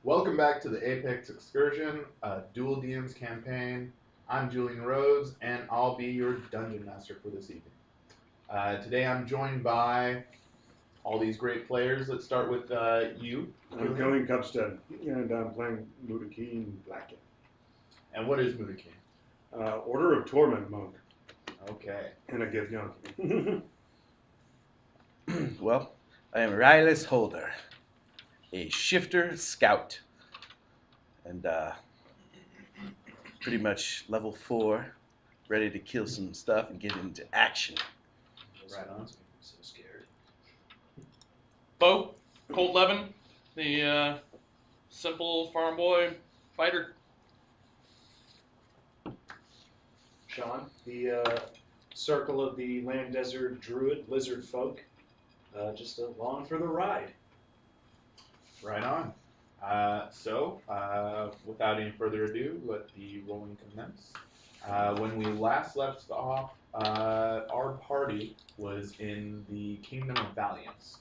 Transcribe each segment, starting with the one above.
Welcome back to the Apex Excursion, a dual DMs campaign. I'm Julian Rhodes, and I'll be your dungeon master for this evening. Today I'm joined by all these great players. Let's start with you. I'm Kelly Cupstead, and I'm playing Muda Black. And what is Mudakin? Order of Torment Monk, Okay. and a Give Yankee. Well, I am Railius Holder, a shifter scout, and pretty much level 4, ready to kill some stuff and get into action. Right on. So scared. Bo, Colt Levin, the simple farm boy fighter. Sean, the circle of the land desert druid lizard folk, just along for the ride. Right on. Without any further ado, let the rolling commence. When we last left off, our party was in the Kingdom of Valiance,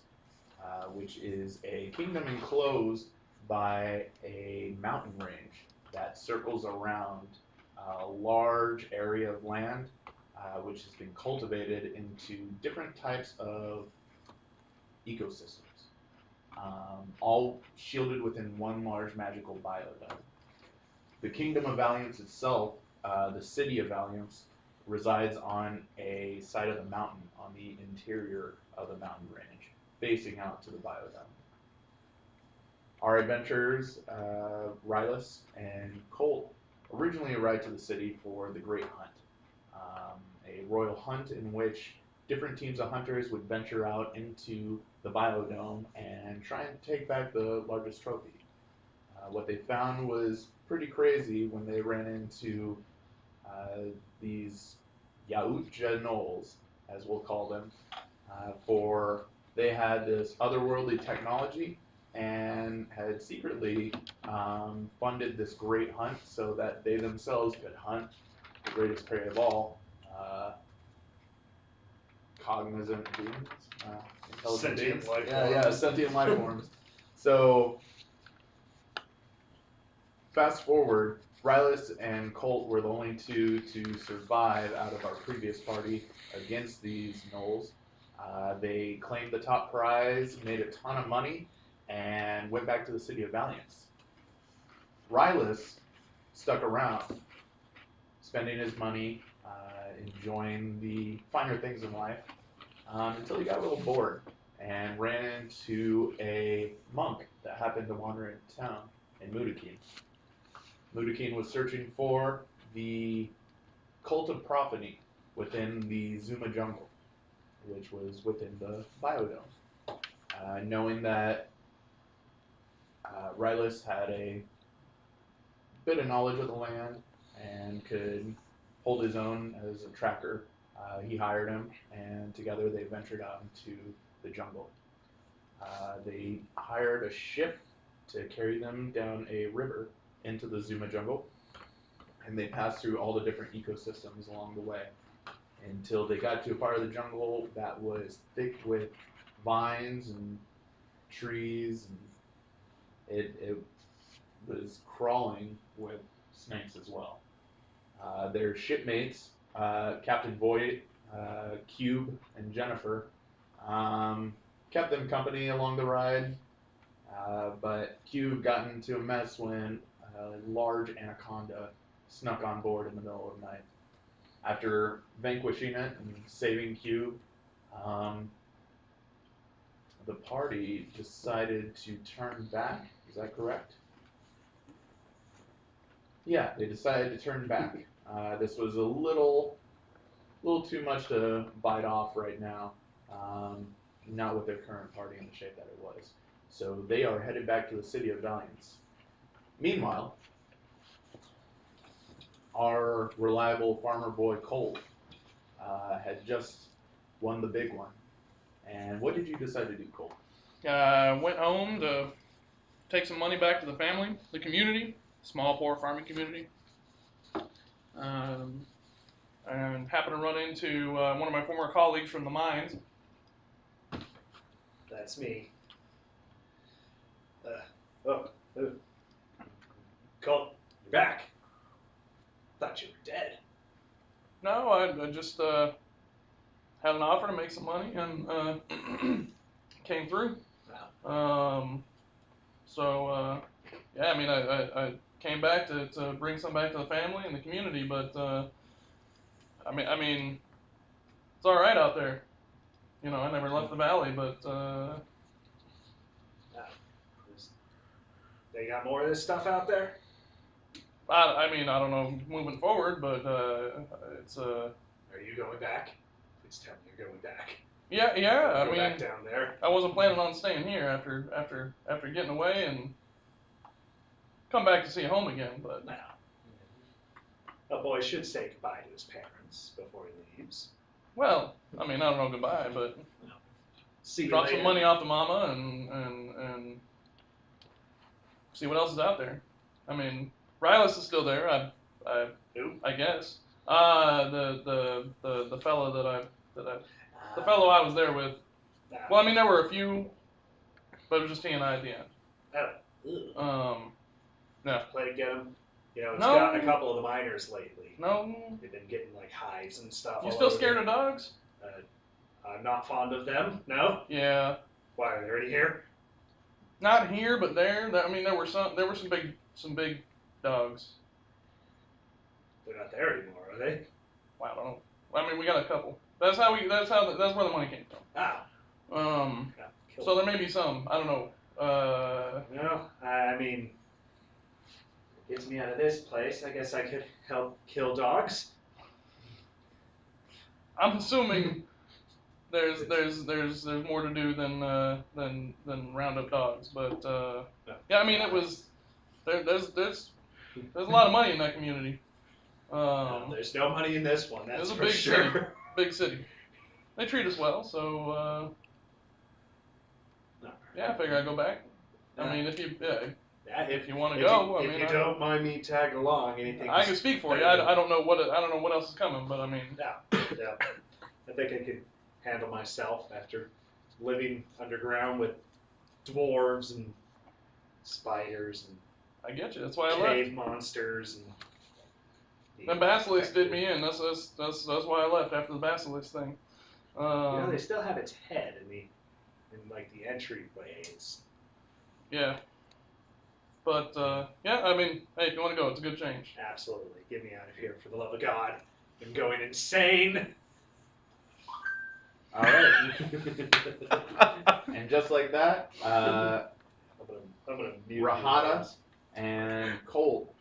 which is a kingdom enclosed by a mountain range that circles around a large area of land, which has been cultivated into different types of ecosystems, all shielded within one large magical biodome. The Kingdom of Valiance itself, the city of Valiance, resides on a side of the mountain on the interior of the mountain range, facing out to the biodome. Our adventurers, Railius and Colt, originally arrived to the city for the Great Hunt, a royal hunt in which different teams of hunters would venture out into the biodome and try and take back the largest trophy. What they found was pretty crazy when they ran into these Yautja gnolls, as we'll call them, for they had this otherworldly technology and had secretly funded this great hunt so that they themselves could hunt the greatest prey of all, cognizant beings, intelligent Sentient beings. life Yeah, forms. sentient life forms. So, fast forward, Railius and Colt were the only two to survive out of our previous party against these gnolls. They claimed the top prize, made a ton of money, and went back to the city of Valiance. Railius stuck around, spending his money, enjoying the finer things in life, until he got a little bored and ran into a monk that happened to wander into town in Mudakin. Mudakin was searching for the Cult of Prophany within the Zuma jungle, which was within the biodome. Knowing that Railius had a bit of knowledge of the land and could hold his own as a tracker, he hired him, and together they ventured out into the jungle. They hired a ship to carry them down a river into the Zuma jungle, and they passed through all the different ecosystems along the way until they got to a part of the jungle that was thick with vines and trees, and it was crawling with snakes as well. Their shipmates, Captain Voight, Cube, and Jennifer, kept them company along the ride, but Cube got into a mess when a large anaconda snuck on board in the middle of the night. After vanquishing it and saving Cube, the party decided to turn back. Is that correct? Yeah, they decided to turn back. This was a little too much to bite off right now. Not with their current party in the shape that it was. So they are headed back to the city of Valiance. Meanwhile, our reliable farmer boy Colt had just won the big one. And what did you decide to do, Colt? Went home to take some money back to the family, the community, small poor farming community. And happened to run into one of my former colleagues from the mines. That's me. Oh, just had an offer to make some money and came through. So yeah, I mean, I came back to bring some back to the family and the community, but I mean, it's all right out there. You know, I never left the valley, but They got more of this stuff out there? I mean, I don't know moving forward, but it's Are you going back? Please tell me you're going back. yeah. I Go mean, back down there. I wasn't planning on staying here after getting away and come back to see home again, but No. A boy should say goodbye to his parents before he leaves. well, I mean, I don't know goodbye, but See you drop later. some money off to mama and see what else is out there. I mean, Railius is still there. Who? I guess. The fellow the fellow I was there with. Well, I mean, there were a few, but it was just he and I at the end. No. Play to get him. You know, it's No. gotten a couple of the miners lately. No. They've been getting like hives and stuff. You all still over scared there. of dogs? I'm not fond of them. No. Yeah. Why are they already here? Not here, but there. I mean, there were some big dogs. They're not there anymore, are they? Well, I don't know. I mean, we got a couple. That's where the money came from. Ah. Yeah, So there may be some. I don't know. No, I mean, it gets me out of this place. I guess I could help kill dogs. I'm assuming there's more to do than round up dogs, but yeah, I mean it was there's a lot of money in that community. No, there's no money in this one. It That's was a for big sure. city, big city. They treat us well, so yeah, I figure I'd go back. I mean, if you want to go, if you don't mind me tagging along, anything. I can speak for you. I don't know what else is coming, but I mean. Yeah. I think I could handle myself after living underground with dwarves and spiders and I get you. That's why I left. cave monsters and. The basilisk did me in. That's why I left after the basilisk thing. You know, they still have its head in like the entryways. Yeah. But yeah, I mean, hey, if you want to go, it's a good change. Absolutely, get me out of here for the love of God! I'm going insane. All right. And just like that, I'm gonna mute Rahada you. and Colt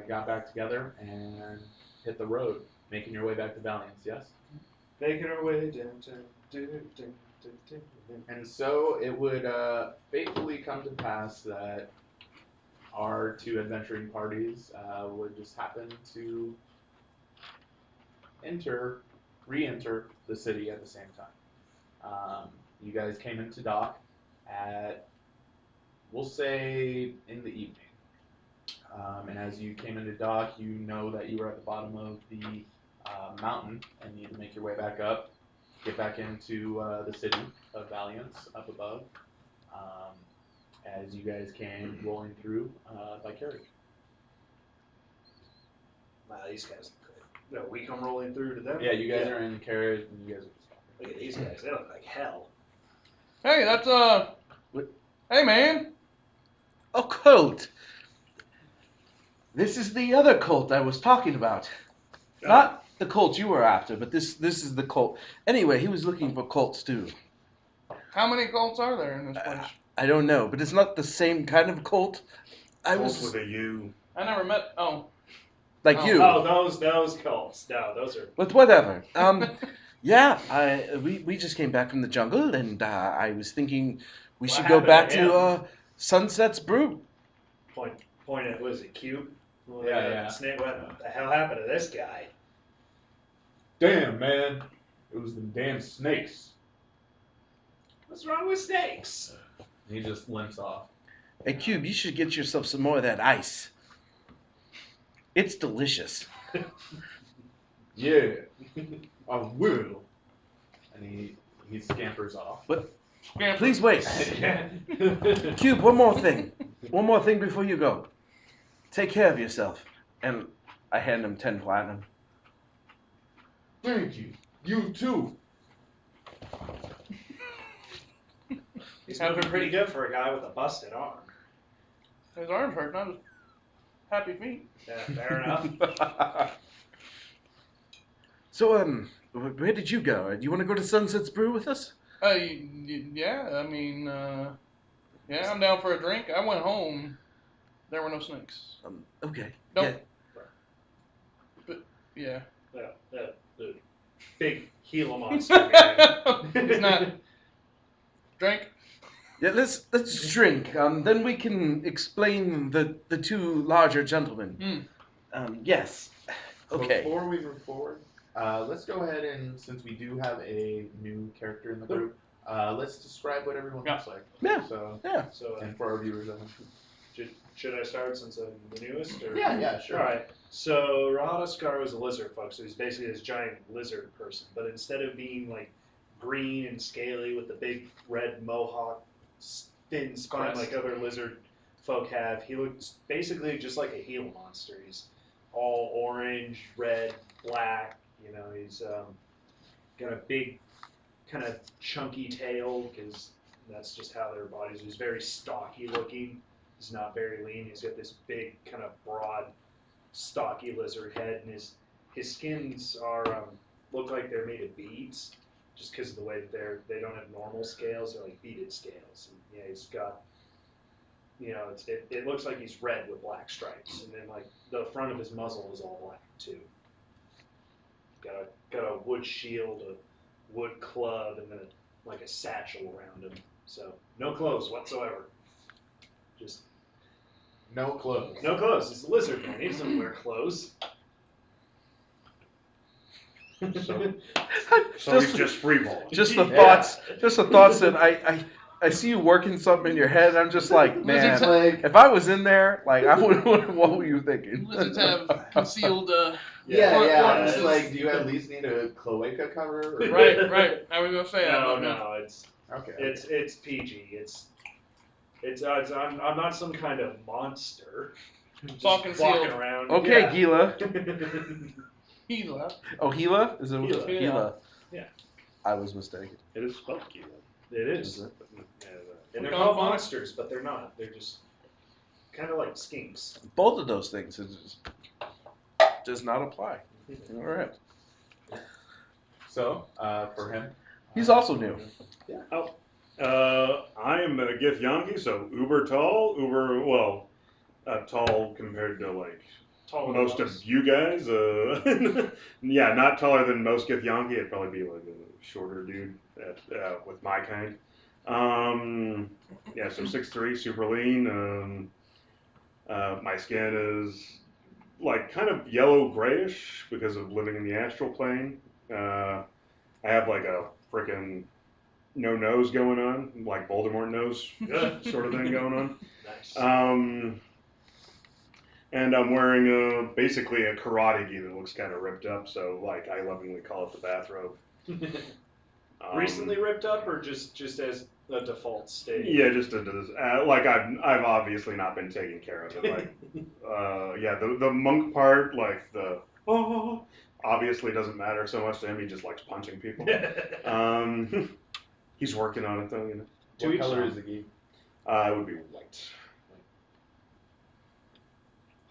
got back together and hit the road, making your way back to Valiance, yes? Making our way down. And so it would faithfully come to pass that our two adventuring parties would just happen to re-enter the city at the same time. You guys came into dock at, we'll say, in the evening. And as you came into dock, you know that you were at the bottom of the mountain and need to make your way back up, get back into the city of Valiance up above. As you guys came rolling through by carriage. Wow, these guys look good. No, we come rolling through to them. Yeah, you guys are in the carriage and you guys are just walking. Look at these guys. They look like hell. Hey, that's Hey, man. Oh, Colt. This is the other Colt I was talking about. Not the Colt you were after, but this is the Colt. Anyway, he was looking for Colts too. How many Colts are there in this place? I don't know, but it's not the same kind of Colt. Colts with a U. I never met. Oh, Like Oh. you. Oh, those Colts. No, those are. But whatever. Yeah, we just came back from the jungle, and I was thinking we What should go happened back to him? to Sunset's Brew. Point at, what is it, Cube? Yeah. Snake, what the hell happened to this guy? Damn, man. It was them damn snakes. What's wrong with snakes? And he just limps off. Hey, Cube, you should get yourself some more of that ice. It's delicious. Yeah, I will. And he scampers off. Please wait. Cube, one more thing. One more thing before you go. Take care of yourself. And I hand him 10 platinum. Thank you. You too. He's moving pretty good for a guy with a busted arm. His arms hurt, not his happy feet. Yeah, fair enough. So, where did you go? Do you want to go to Sunset's Brew with us? Yeah, I mean, yeah, I'm down for a drink. I went home. There were no snakes. Okay. Don't. Yeah. The big Gila monster man. It's not. Drink. Yeah, let's drink. Then we can explain the two larger gentlemen. Yes. Okay. Before we move forward, let's go ahead and, since we do have a new character in the group, let's describe what everyone looks like. Yeah. So, Yeah. So, and for our viewers, should I start since I'm the newest? Or? yeah, sure. All right. So Rahadaskar was a lizard folk, so he's basically this giant lizard person. But instead of being like green and scaly with the big red mohawk, thin spine Crest. like other lizard folk have, he looks basically just like a Gila monster. He's all orange, red, black. You know, he's got a big, kind of chunky tail because that's just how their bodies. He's very stocky looking. He's not very lean. He's got this big, kind of broad, stocky lizard head, and his skins are look like they're made of beads, just because of the way that they don't have normal scales. They're like beaded scales. And yeah, he's got, you know, it looks like he's red with black stripes, and then like the front of his muzzle is all black too. Got a wood shield, a wood club, and then like a satchel around him. So no clothes whatsoever. Just no clothes. no clothes. He's a lizard man. He doesn't wear clothes. So he's just freeballing. Just the Yeah. thoughts. Just the thoughts that I see you working something in your head. I'm just like, man, if I was in there, like, I would. What were you thinking? Lizards have concealed. Yeah. It's It's- like, do you at least need a cloaca cover? Or? Right. I was gonna say that. No. Okay. It's PG. I'm not some kind of monster. Just All walking concealed. around. Okay, Yeah. Gila. Gila. Oh, Gila? Is it Gila. Gila? Yeah. I was mistaken. It is spelled Gila. It is. Is it? And they're called monsters, but they're not. They're just kind of like skinks. Both of those things does not apply. All right. So, for him. He's also new. I am a Githyanki, so uber tall, tall compared to like Taller most than of us. you guys. Yeah, not taller than most Githyanki. It'd probably be like a shorter dude with my kind. Yeah, so 6'3", super lean. My skin is like kind of yellow grayish because of living in the astral plane. I have like a freaking no nose going on, like Voldemort nose sort of thing going on. Nice. And I'm wearing basically a karate gi that looks kind of ripped up, so like I lovingly call it the bathrobe. Recently ripped up, or just as a default state? Yeah, just like I've obviously not been taking care of it. Like, yeah, the monk part, like the obviously doesn't matter so much to him. He just likes punching people. He's working on it though, you know. What color is the gi? It would be white.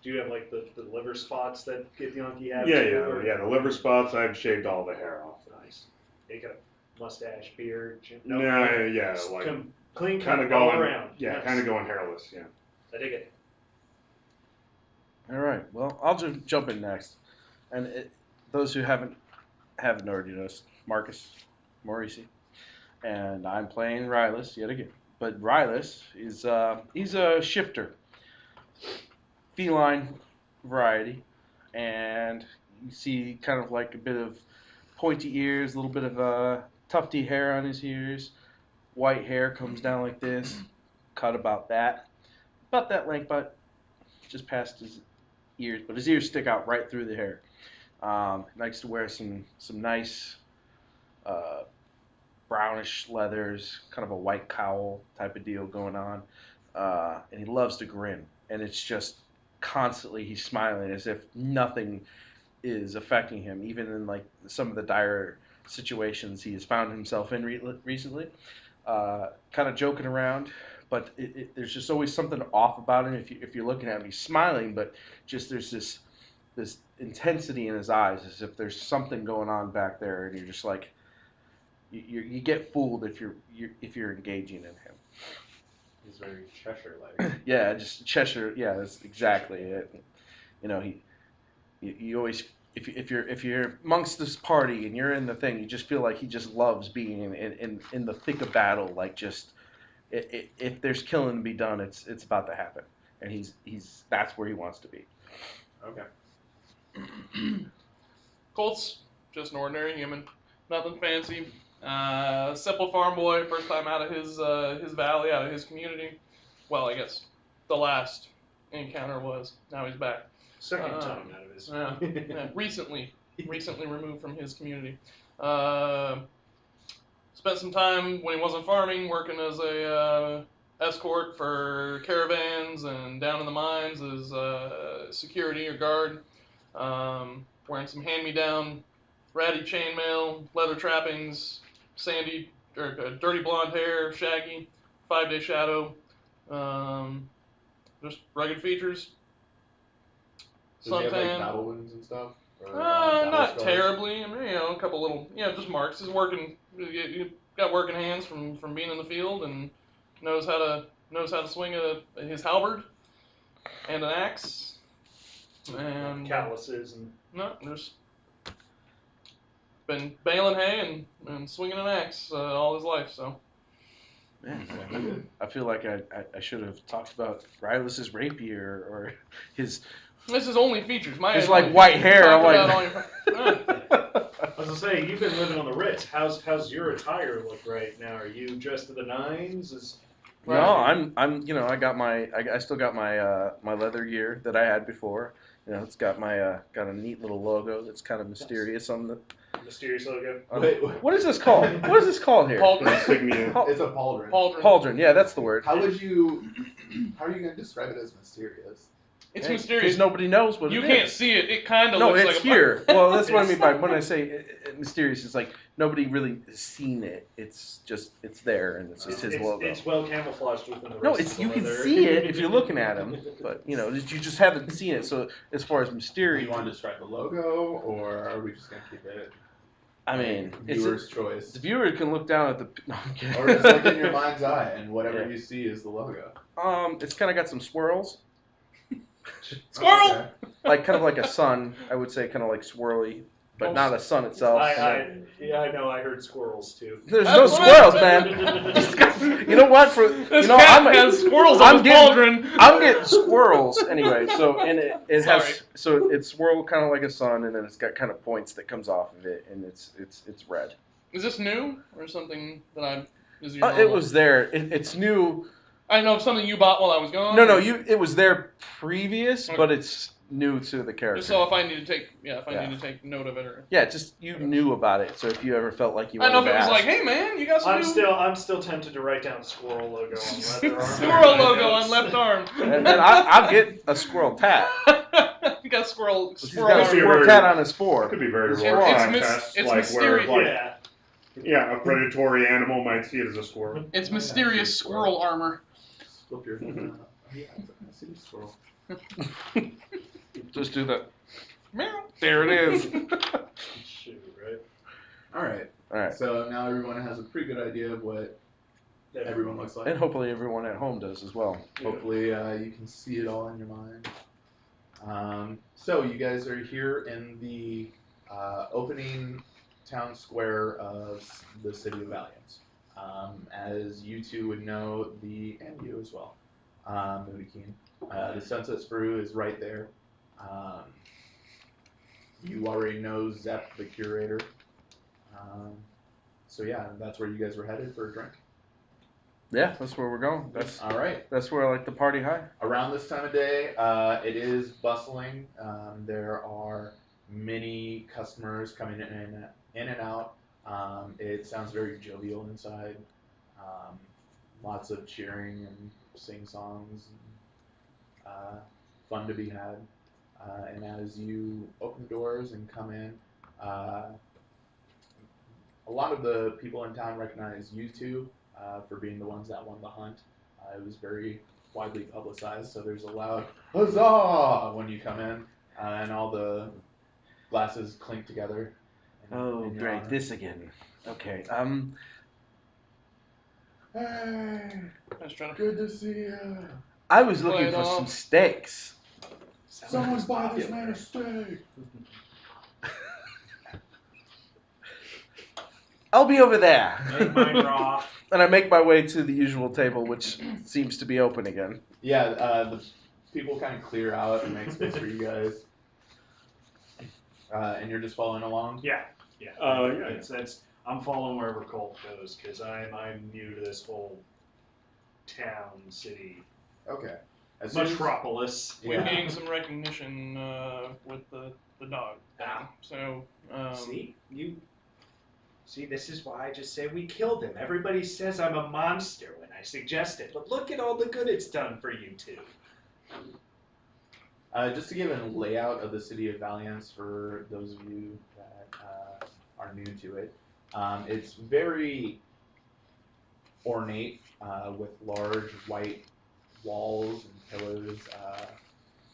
Do you have like the liver spots that Githyanki have? Yeah, too, or- yeah. The liver spots, I've shaved all the hair off. Nice. You got a mustache, beard. No, yeah, Just like clean kind cut of all going, around. yeah, Nice. kind of going hairless. Yeah. I dig it. All right. Well, I'll just jump in next. And those who haven't already noticed, Marcus Morisi, and I'm playing Railius yet again. But Railius is he's a shifter, feline variety, and you see kind of like a bit of pointy ears, a little bit of tufty hair on his ears. White hair comes down like this, cut about that length, but just past his ears. But his ears stick out right through the hair. Likes to wear some nice brownish leathers, kind of a white cowl type of deal going on. And he loves to grin, and it's just constantly he's smiling as if nothing is affecting him, even in like some of the dire situations he has found himself in recently. Kind of joking around, but there's just always something off about him. If you're looking at him, he's smiling, but just there's this intensity in his eyes, as if there's something going on back there, and you're just like you get fooled if you're engaging in him. He's very Cheshire-like. Yeah, just Cheshire. Yeah, that's exactly it. You know, you always if you're amongst this party and you're in the thing, you just feel like he just loves being in the thick of battle. Like just if there's killing to be done, it's about to happen, and he's that's where he wants to be. Okay. Colts, just an ordinary human, nothing fancy. Simple farm boy, first time out of his valley, out of his community. Well, I guess the last encounter was. Now he's back. Second time out of his. Yeah, recently removed from his community. Spent some time when he wasn't farming, working as a escort for caravans and down in the mines as security or guard. Wearing some hand-me-down ratty chainmail, leather trappings, sandy or dirty blonde hair, shaggy, 5-day shadow, just rugged features. Does he have like Suntan. battle wounds and stuff? Or, battle Not scars? terribly. I mean, a couple little, just marks. He's working. He got working hands from being in the field and knows how to swing his halberd and an axe. And calluses and no, just been baling hay and swinging an axe all his life. So. Man, I feel like I should have talked about Railius's rapier or his. This is only features. It's like white hair. I'm like. I was gonna say, you've been living on the Ritz. How's your attire look right now? Are you dressed to the nines? No, I'm I still got my my leather gear that I had before. It's got my got a neat little logo that's kind of mysterious on the. Mysterious logo. Wait. What is this called? What is this called here? Insignia. It's a pauldron. Pauldron. Yeah, that's the word. How are you going to describe it as mysterious? It's mysterious. Because nobody knows what you it is. You can't see it. It kind of no, looks it's like here. Well, that's what I mean by when I say mysterious. It's like nobody really has seen it. It's just it's there, and it's just his logo. It's well camouflaged within the rest No, of it's the you can leather. see it if you're looking at him, but you just haven't seen it. So as far as Do mysterious, you want to describe the logo, or are we just going to keep it? I mean, viewer's choice. The viewer can look down at the. No, I'm kidding. Or just look in your mind's eye, and whatever you see is the logo. It's kind of got some swirls. Squirrel. Okay. Like kind of like a sun, I would say, kind of like swirly, but not a sun itself. I know. I heard squirrels too. There's That's no what squirrels, I man. You know what? This cat has squirrels on his pauldron. I'm getting squirrels anyway. So and it Sorry. has it's swirled kind of like a sun, and then it's got kind of points that comes off of it, and it's red. Is this new or something that It was there. It's new. I know something you bought while I was gone. No, it was there previous, but it's new to the character. Just so if I need to take note of it or. Yeah, just you knew about it. So if you ever felt like you I wanted know if to it was ask. like, hey man, you got some new. I'm still tempted to write down squirrel logo on leather arm. Squirrel logo on left arm. And then I'll get a squirrel tat. You got squirrel. He's got a arm. squirrel tat on his fore. Could be very It's rare it's like mysterious. where a predatory animal might see it as a squirrel. It's mysterious squirrel armor. Flip your head. Oh, yeah, I see the squirrel. Just do that. There it is. Shoot, right? All right. So now everyone has a pretty good idea of what everyone looks like. And hopefully everyone at home does as well. Hopefully you can see it all in your mind. So you guys are here in the opening town square of the city of Valiance. As you two would know, and you as well, Moody the Sunset Sprue is right there. You already know Zep, the curator. So yeah, that's where you guys were headed for a drink. Yeah, that's where we're going. All right. That's where I like the party high. Around this time of day, it is bustling. There are many customers coming in and out. It sounds very jovial inside. Lots of cheering and sing songs. And, fun to be had. And as you open doors and come in, a lot of the people in town recognize you two for being the ones that won the hunt. It was very widely publicized, so there's a loud huzzah when you come in, and all the glasses clink together. Oh, in your great! honor. This again. Okay. Hey, Just trying to. good to see you. I was Play looking it for some off. steaks. Someone buy this man a steak. I'll be over there. Make mine raw. And I make my way to the usual table, which seems to be open again. Yeah, the people kind of clear out and make space for you guys. And you're just following along? Yeah. Yeah. That's I'm following wherever Colt goes because I'm new to this whole town, city, Okay. As soon as- metropolis. We Yeah. gained some recognition with the dog. Ah. So. See, this is why I just say we killed him. Everybody says I'm a monster when I suggest it, but look at all the good it's done for you two. Just to give a layout of the city of Valiance for those of you that are new to it, it's very ornate with large white walls and pillars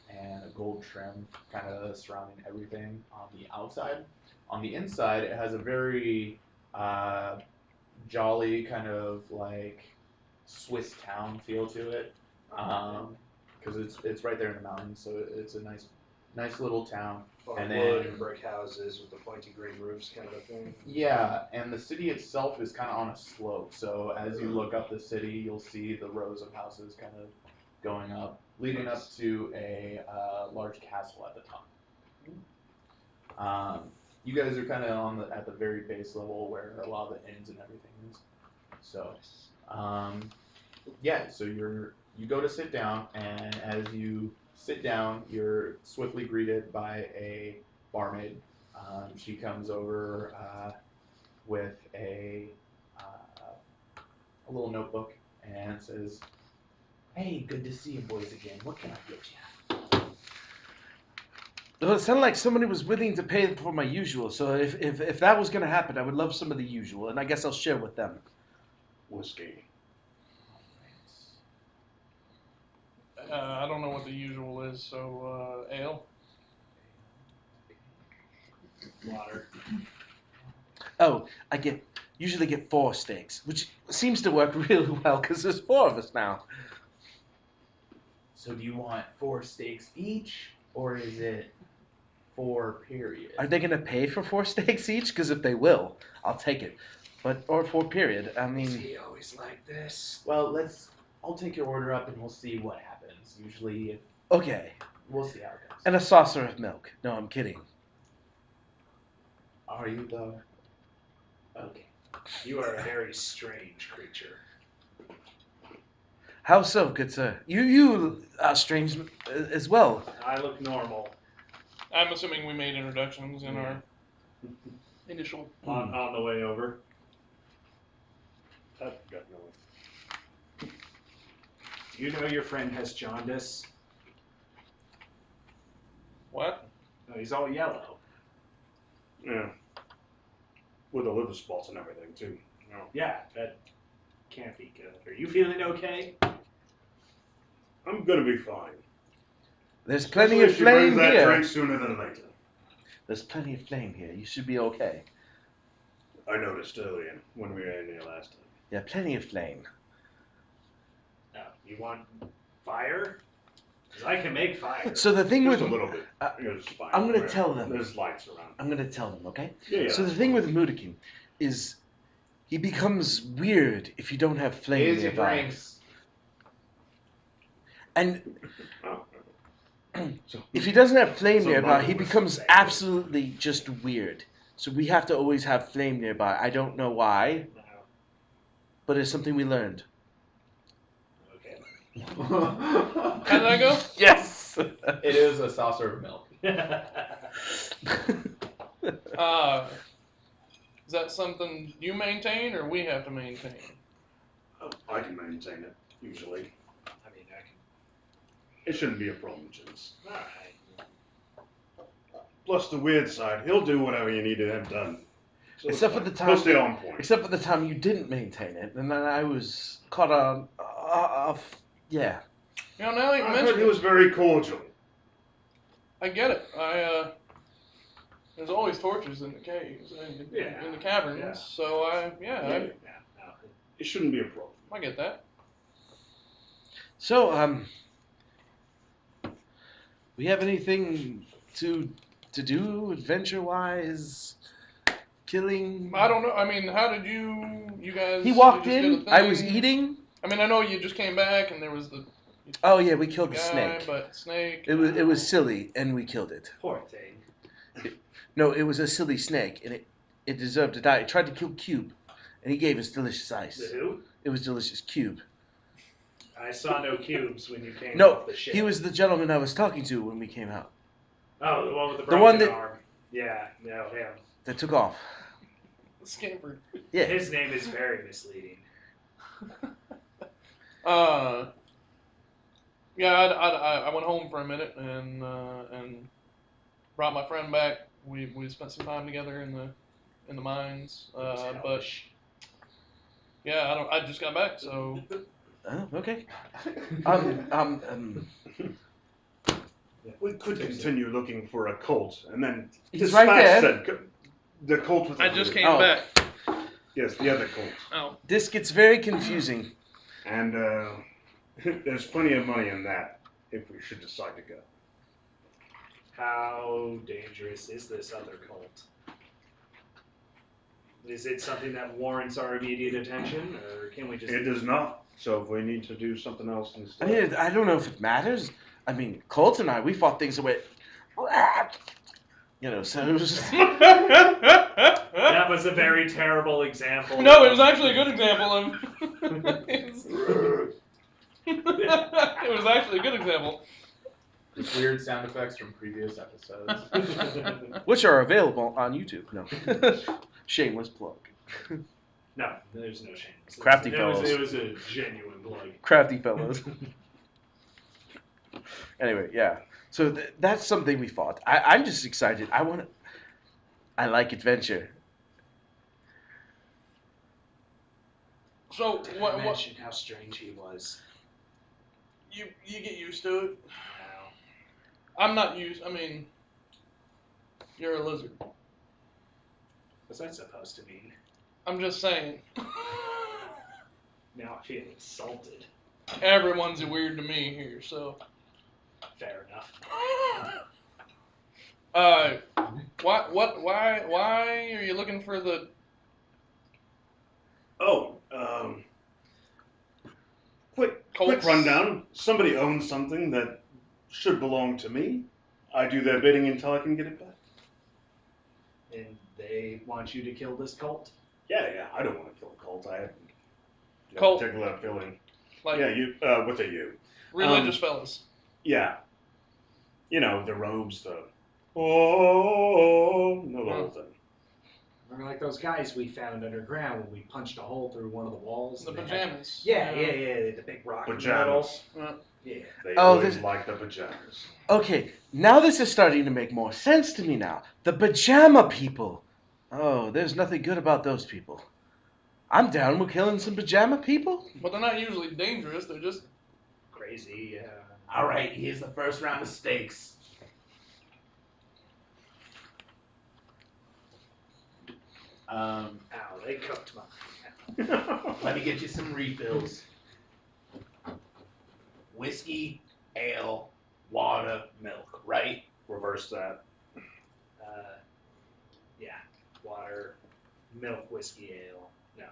and a gold trim kind of surrounding everything on the outside. On the inside, it has a very jolly kind of like Swiss town feel to it. Because it's right there in the mountains, so it's a nice little town. And And wood then- and brick houses with the pointy green roofs kind of a thing. Yeah, and the city itself is kind of on a slope, so as you look up the city, you'll see the rows of houses kind of going up, leading up to a large castle at the top. You guys are kind of at the very base level where a lot of the inns and everything is. So, yeah, so you go to sit down, and as you sit down, you're swiftly greeted by a barmaid. She comes over with a little notebook and says, "Hey, good to see you boys again. What can I get you?" Well, it sounded like somebody was willing to pay for my usual, so if that was going to happen, I would love some of the usual, and I guess I'll share with them. Whiskey. I don't know what the usual is, so ale. Water. Oh, usually get 4 steaks, which seems to work really well because there's 4 of us now. So do you want 4 steaks each, or is it 4 period? Are they going to pay for 4 steaks each? Because if they will, I'll take it. Or 4 period. I Is mean, he always like this? Well, I'll take your order up and we'll see what happens. Usually, okay. we'll see how it goes. And a saucer of milk. No, I'm kidding. Are you though? Okay. You are a very strange creature. How so, good sir? You are strange as well. I look normal. I'm assuming we made introductions in our initial. On the way over. That got no. You know your friend has jaundice? What? No, he's all yellow. Yeah. With the liver spots and everything too. No. Yeah, that can't be good. Are you feeling okay? I'm gonna be fine. There's plenty Especially of if she brings flame that here. drink sooner than later. There's plenty of flame here. You should be okay. I noticed earlier when we were in here last time. Yeah, plenty of flame. No. You want fire? Because I can make fire. So the thing Just with a little bit. It's fine. I'm gonna tell them. There's lights around. I'm gonna tell them, okay? Yeah. So the thing with Mudakin is he becomes weird if you don't have flame Here's your nearby. drinks. And Oh. So, if he doesn't have flame Some nearby, he bubbles. becomes absolutely just weird. So we have to always have flame nearby. I don't know why, No. but it's something we learned. Okay. How did that go? Yes. It is a saucer of milk. Is that something you maintain or we have to maintain? I can maintain it, usually. I mean, I can. It shouldn't be a problem, James. Alright. plus the weird side. He'll do whatever you need to have done. So Except for it's the fine. time- He'll stay on point. Except for the time you didn't maintain it, and then I was caught on. Yeah. You know, now that you I heard mention he it, was very cordial. I get it. There's always torches in the caves, in the caverns. Yeah. So No. It shouldn't be a problem. I get that. So, we have anything to do adventure-wise? Killing? I don't know. I mean, how did you guys? He walked you just in. did a I was thing? eating. I mean, I know you just came back and there was the Oh yeah, we killed guy, the snake. but snake. It was silly, and we killed it. Poor thing. No, it was a silly snake, and it deserved to die. It tried to kill Cube, and he gave us delicious ice. The who? It was delicious. Cube. I saw no cubes when you came No, off the ship. he was the gentleman I was talking to when we came out. Oh, the one with the The broken one that- arm. Yeah, no, him. That took off. Scampered. Yeah. His name is very misleading. Yeah, I went home for a minute and brought my friend back. We spent some time together in the mines. But yeah, I just got back, so Oh, okay. We could continue looking for a Colt, and then He's dispatch right there. said the Colt with the I just hood. came Oh. back. Yes, the other Colt. Oh, This gets very confusing. And there's plenty of money in that if we should decide to go. How dangerous is this other cult? Is it something that warrants our immediate attention, or can we just... It does not. So if we need to do something else I instead. mean, I don't know if it matters. I mean, Colt and I, we fought things away. You know, so it was just... That was a very terrible example. no, it was actually a good example of. It was actually a good example. Weird sound effects from previous episodes. Which are available on YouTube. No. Shameless plug. No, there's no shame. Crafty it fellows. It was a genuine plug. Crafty fellows. Anyway, yeah. So that's something we fought. I'm just excited. I like adventure. So what? Mention how strange he was. You get used to it. Wow. I'm not used. I mean, you're a lizard. What's that supposed to mean? I'm just saying. Now I feel insulted. Everyone's weird to me here, so. Fair enough. Why are you looking for the? Oh, quick Colts? rundown. Somebody owns something that should belong to me. I do their bidding until I can get it back. And they want you to kill this cult? Yeah. I don't want to kill a Colt. I haven't. Colt. Particular feeling. Like Yeah, you. What are you? religious fellas. Yeah. You know, the robes, the the whole thing. Or like those guys we found underground when we punched a hole through one of the walls. The and they had- pajamas. Yeah, the big rock in the middle. Pajamas. Yeah. They Oh, always this- like the pajamas. Okay, now this is starting to make more sense to me now. The pajama people. Oh, there's nothing good about those people. I'm down with killing some pajama people. But they're not usually dangerous. They're just. Crazy, yeah. All right, here's the first round of steaks. Ow, they cooked my... Let me get you some refills. Whiskey, ale, water, milk, right? Reverse that. Yeah. Water, milk, whiskey, ale. No.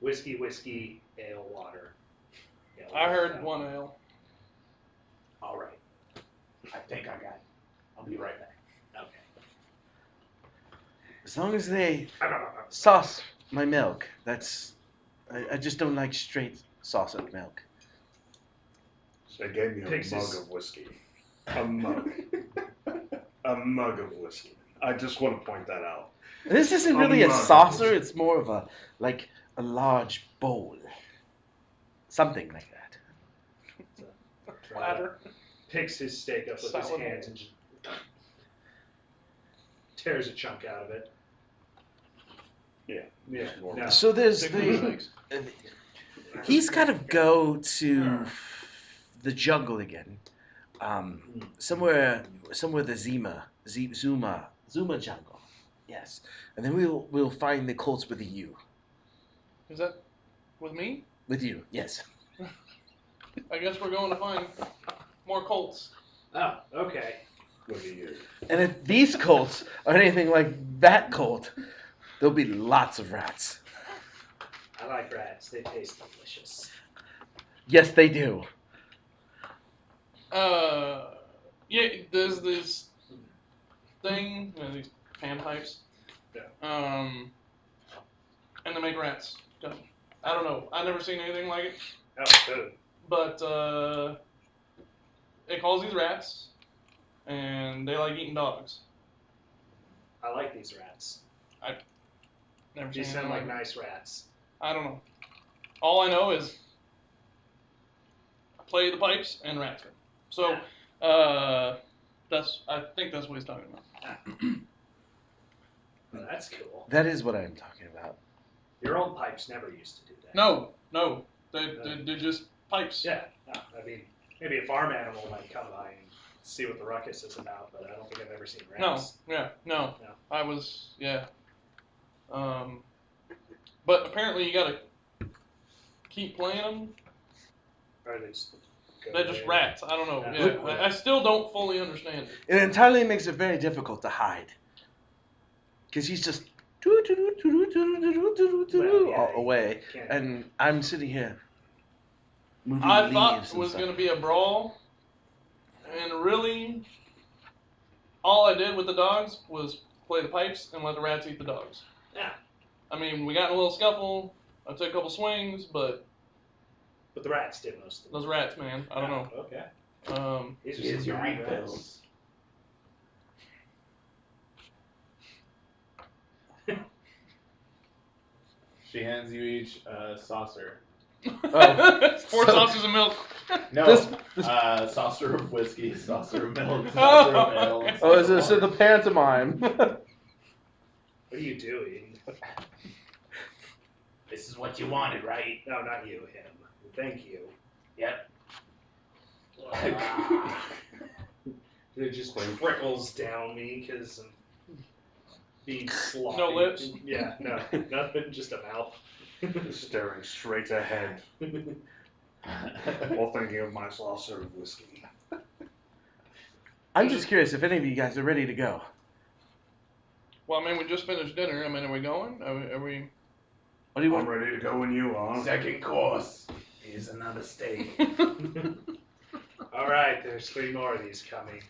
Whiskey, ale, water. Yeah, I heard one ale. All right. I think I got it. I'll be right back. Okay. As long as they sauce my milk, that's... I just don't like straight saucered milk. They gave me a Pixie's- mug of whiskey. A mug. A mug of whiskey. I just want to point that out. This isn't A really a mug. saucer, it's more of a large bowl. Something like that. Platter. Picks his steak up with his Solid. hands and just... tears a chunk out of it. Yeah. Yeah. More- No. So there's Six the. mistakes. He's got to go to the jungle again. Somewhere the Zuma jungle. Yes, and then we'll find the Colts with a U. Is that with me? With you, yes. I guess we're going to find more Colts. Oh, okay. Look at you. And if these Colts are anything like that Colt, there'll be lots of rats. I like rats. They taste delicious. Yes, they do. Yeah, there's this thing, these panpipes. Yeah. And they make rats. I don't know. I've never seen anything like it. Oh, good. But it calls these rats, and they like eating dogs. I like these rats. Never seen These sound anything like it. nice rats. I don't know. All I know is I play the pipes and rats. So I think that's what he's talking about. Oh, that's cool. That is what I'm talking about. Your old pipes never used to do that. No, they're just pipes. Yeah. No, I mean, maybe a farm animal might come by and see what the ruckus is about, but I don't think I've ever seen rats. No. I was, yeah. But apparently you gotta keep playing them. Or they just go They're just away. rats. I don't know. Yeah. Yeah, I still don't fully understand it. It entirely makes it very difficult to hide. Because he's just Well, yeah, away. you can't- And I'm sitting here moving I leaves thought and it was stuff. gonna be a brawl, and really, all I did with the dogs was play the pipes and let the rats eat the dogs. Yeah. I mean, we got in a little scuffle. I took a couple swings, but But the rats did most of it. those rats, man, I don't know. Okay. These are Here's some your bad refills. rats. She hands you each a saucer. Four saucers of milk. No, This- saucer of whiskey, saucer of milk, Oh, saucer of ale. and Oh, saucer so of the water. pantomime. What are you doing? This is what you wanted, right? No, not you, him. Thank you. Yep. It just trickles down me because I'm being sloppy. No lips? Yeah, no, nothing, just a mouth. Just staring straight ahead while thinking of my saucer of whiskey. I'm just curious if any of you guys are ready to go. Well, I mean, we just finished dinner. I mean, are we going? Are we? What do you I'm want? ready to go when you are. Second course. Here's another steak. All right, there's 3 more of these coming.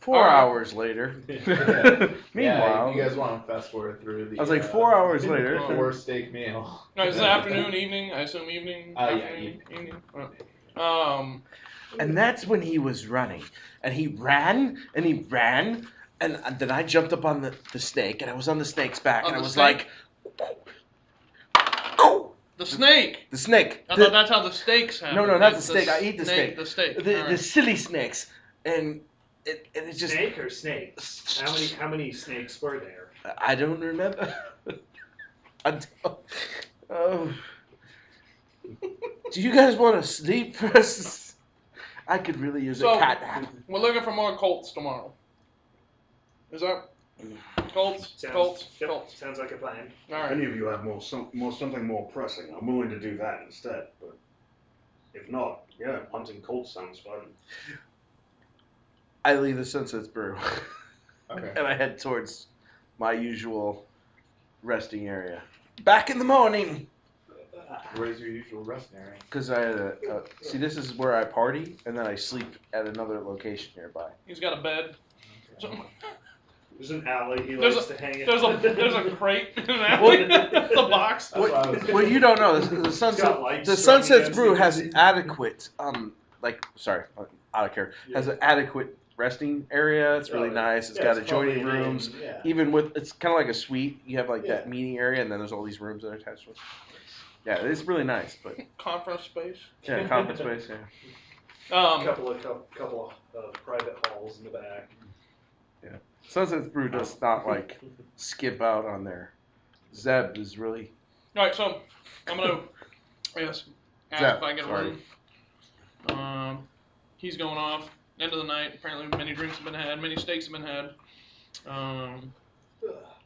4 Alright. hours later. Yeah. Meanwhile, Yeah, you guys want to fast forward through the. I was like 4 hours later. 4-steak meal. No, is it afternoon, evening? I assume evening. Yeah, Afternoon, evening. Oh. And that's when he was running. And he ran, and he ran, and then I jumped up on the snake, and I was on the snake's back, On and I the was snake? like, oh! The snake. The snake. I The- thought that's how the steaks happen. No, not Like the steak. I eat the steak. The steak. the Alright. silly snakes. And it just... Snake or snakes? How many snakes were there? I don't remember. Oh. Do you guys want to sleep first? I could really use So- a cat nap. We're looking for more Colts tomorrow. Is that Colts? Colts? Yep, Colts. sounds like a plan. All If right. any of you have something more pressing, I'm willing to do that instead. But if not, yeah, hunting Colts sounds fun. I leave the Sunset's Brew. Okay. And I head towards my usual resting area. Back in the morning! Where's your usual resting area? Because I had see, this is where I party, and then I sleep at another location nearby. He's got a bed. There's an alley he There's likes to hang it. There's a crate in an alley. It's a box. That's what I was What you don't know, the got Sunset, lights the strung Sunset's against Brew it. has adequate, out of care, has Yeah. an adequate resting area. It's really Oh, nice. It's yeah, got it's probably adjoining an inn, rooms. Yeah. Even with, it's kind of like a suite. You have like that Yeah. meeting area, and then there's all these rooms that are attached to it. Yeah, it's really nice, but Conference space. yeah, conference space. Yeah. Couple of private halls in the back. Sunset's Brew does not like skip out on their. Zeb is really. All right, so I'm gonna ask Zeb, if I get a sorry. room. He's going off. End of the night. Apparently, many drinks have been had, many steaks have been had.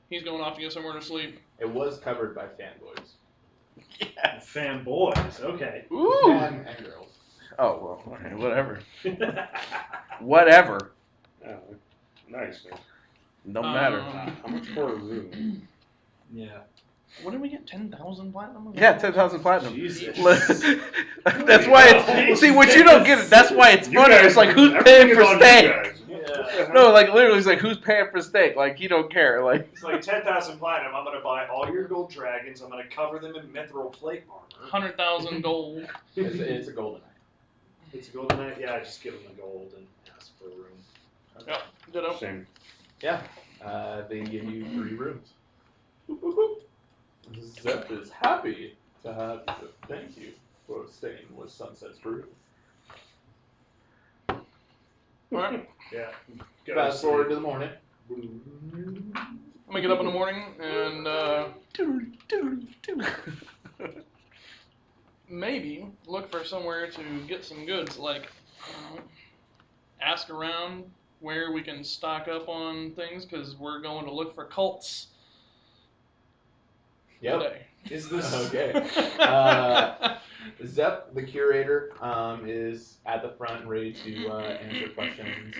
He's going off to get somewhere to sleep. It was covered by fanboys. Fanboys, okay. Ooh. And girls. Oh well, okay, whatever. Whatever. Oh, nice. Man. Don't matter. How much for a room? Yeah. What did we get? 10,000 platinum? Yeah, 10,000 platinum. Jesus. That's why it's. See, what you don't get it. That's why it's You funny. guys- It's like who's everything paying is for on you steak? guys. Yeah. No, like literally, it's like who's paying for steak? Like you don't care. Like It's like 10,000 platinum. I'm gonna buy all your gold dragons. I'm gonna cover them in mithril plate armor. 100,000 gold. It's a golden eye. It's a golden knight. Yeah, I just give them the gold and ask for a room. Yep. Ditto. Same. Yeah. They give you 3 rooms. Zep is happy to have you. Thank you for staying with Sunset's Brew. Alright. Yeah. Go Fast sleep. forward to the morning. I'm gonna get up in the morning and maybe look for somewhere to get some goods. Like, ask around where we can stock up on things because we're going to look for cults Yep. today. Is this Okay. Zep, the curator, is at the front ready to answer questions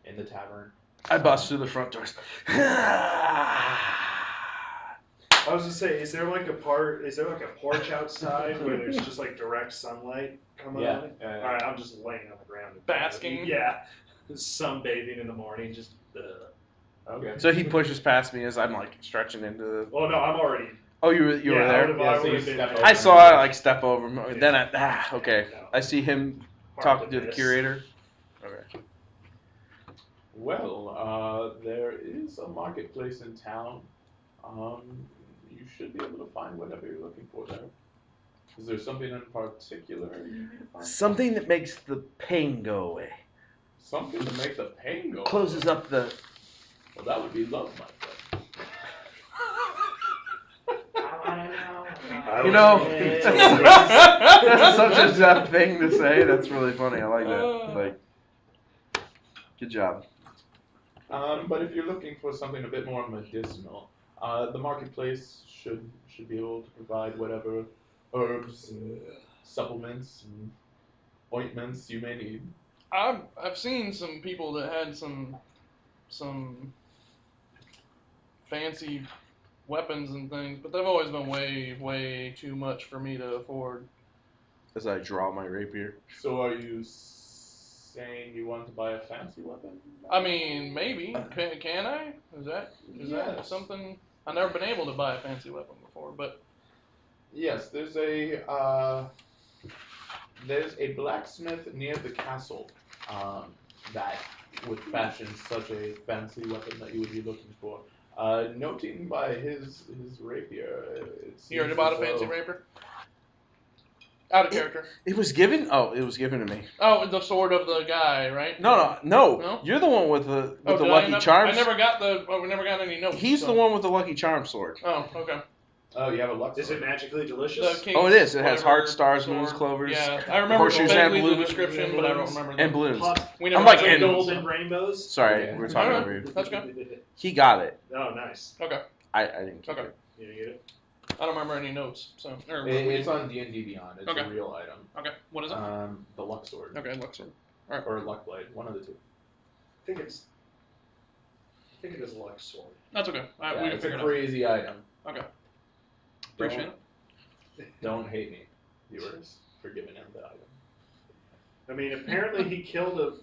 in the tavern. I bust through the front doors. I was gonna say, is there like a porch outside where there's just like direct sunlight coming Yeah. on it? All right, I'm just laying on the ground. Basking? Yeah, sunbathing in the morning. Just. Okay. So he pushes past me as I'm like stretching into the. Oh no, I'm already. Oh, you were Yeah, there. I would've Yeah, so you been step there. over. I saw it like step over him. Then okay. No. I see him Hard talking to the miss. curator. Okay. Well, there is a marketplace in town. You should be able to find whatever you're looking for there. Is there something in particular you need to find? Something that makes the pain go away. Something to make the pain go. Closes up the. Well, that would be love, my friend. You know, that's such a Zep thing to say. That's really funny. I like that. Like, good job. But if you're looking for something a bit more medicinal, the marketplace should be able to provide whatever herbs and supplements and ointments you may need. I've seen some people that had some fancy weapons and things, but they've always been way too much for me to afford. As I draw my rapier. So are you saying you want to buy a fancy weapon? I mean, maybe. Can I? Is that Yes. something? I've never been able to buy a fancy weapon before, but Yes, there's a blacksmith near the castle that would fashion such a fancy weapon that you would be looking for. Noting by his rapier, it seems you already bought a as though- fancy rapier? Out of character. It was given. Oh, it was given to me. Oh, the sword of the guy, right? No. No? You're the one with the Oh, did Lucky Charms. I never got we never got any notes. He's so. the one with the Lucky Charm sword. Oh, okay. Oh, you have a luck Is it sword. magically delicious? The king's Oh, it is. It has whatever hearts, stars, sword. moons, clovers, Yeah, I remember horseshoes, and vaguely the balloons. description, but I don't remember And the balloons. Pop, We never I'm like, got and- the gold so- and rainbows. Sorry, Yeah. we're talking Alright. over you. That's good. He got it. Oh, nice. Okay. I didn't keep Okay. it. You didn't get it? I don't remember any notes, so. Or, It's on D&D Beyond. It's Okay. a real item. okay, what is it? The luck sword. Okay, Luxor. Or luck blade, one of the two. I think it is Lux sword. That's okay. Yeah, We can it's a figure it out. crazy item. Okay. Appreciate it. Don't hate me, viewers, for giving him the item. I mean, apparently he killed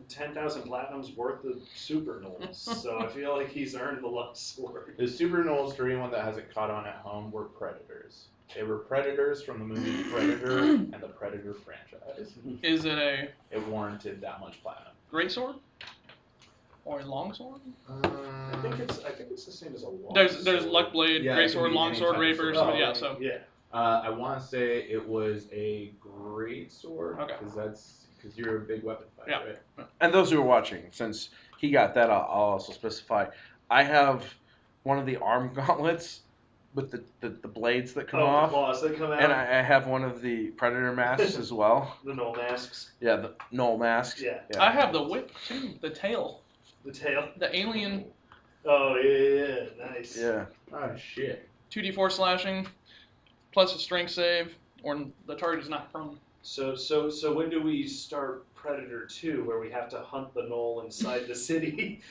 10,000 platinums worth of super gnolls, so I feel like he's earned the Lux sword. The Super Gnolls, for anyone that hasn't caught on at home, were predators. They were predators from the movie Predator and the Predator franchise. Is it a It warranted that much platinum. great sword? Or a long sword? I think it's the same as a long There's sword. luck blade, Yeah, it great can sword, be long any sword, type of rapier, sword. so yeah, so. Yeah. I want to say it was a great sword, Okay. because that's because you're a big weapon fighter, Yeah. right? And those who are watching, since he got that, I'll also specify. I have one of the arm gauntlets with the blades that come The off. claws that come out. And I have one of the predator masks as well. The null masks. Yeah, the null masks. Yeah. I have the whip too, the tail, The tail. the alien Oh, yeah. Nice. Yeah. Oh, shit. 2d4 slashing, plus a strength save, or the target is not prone. So when do we start Predator 2, where we have to hunt the knoll inside the city?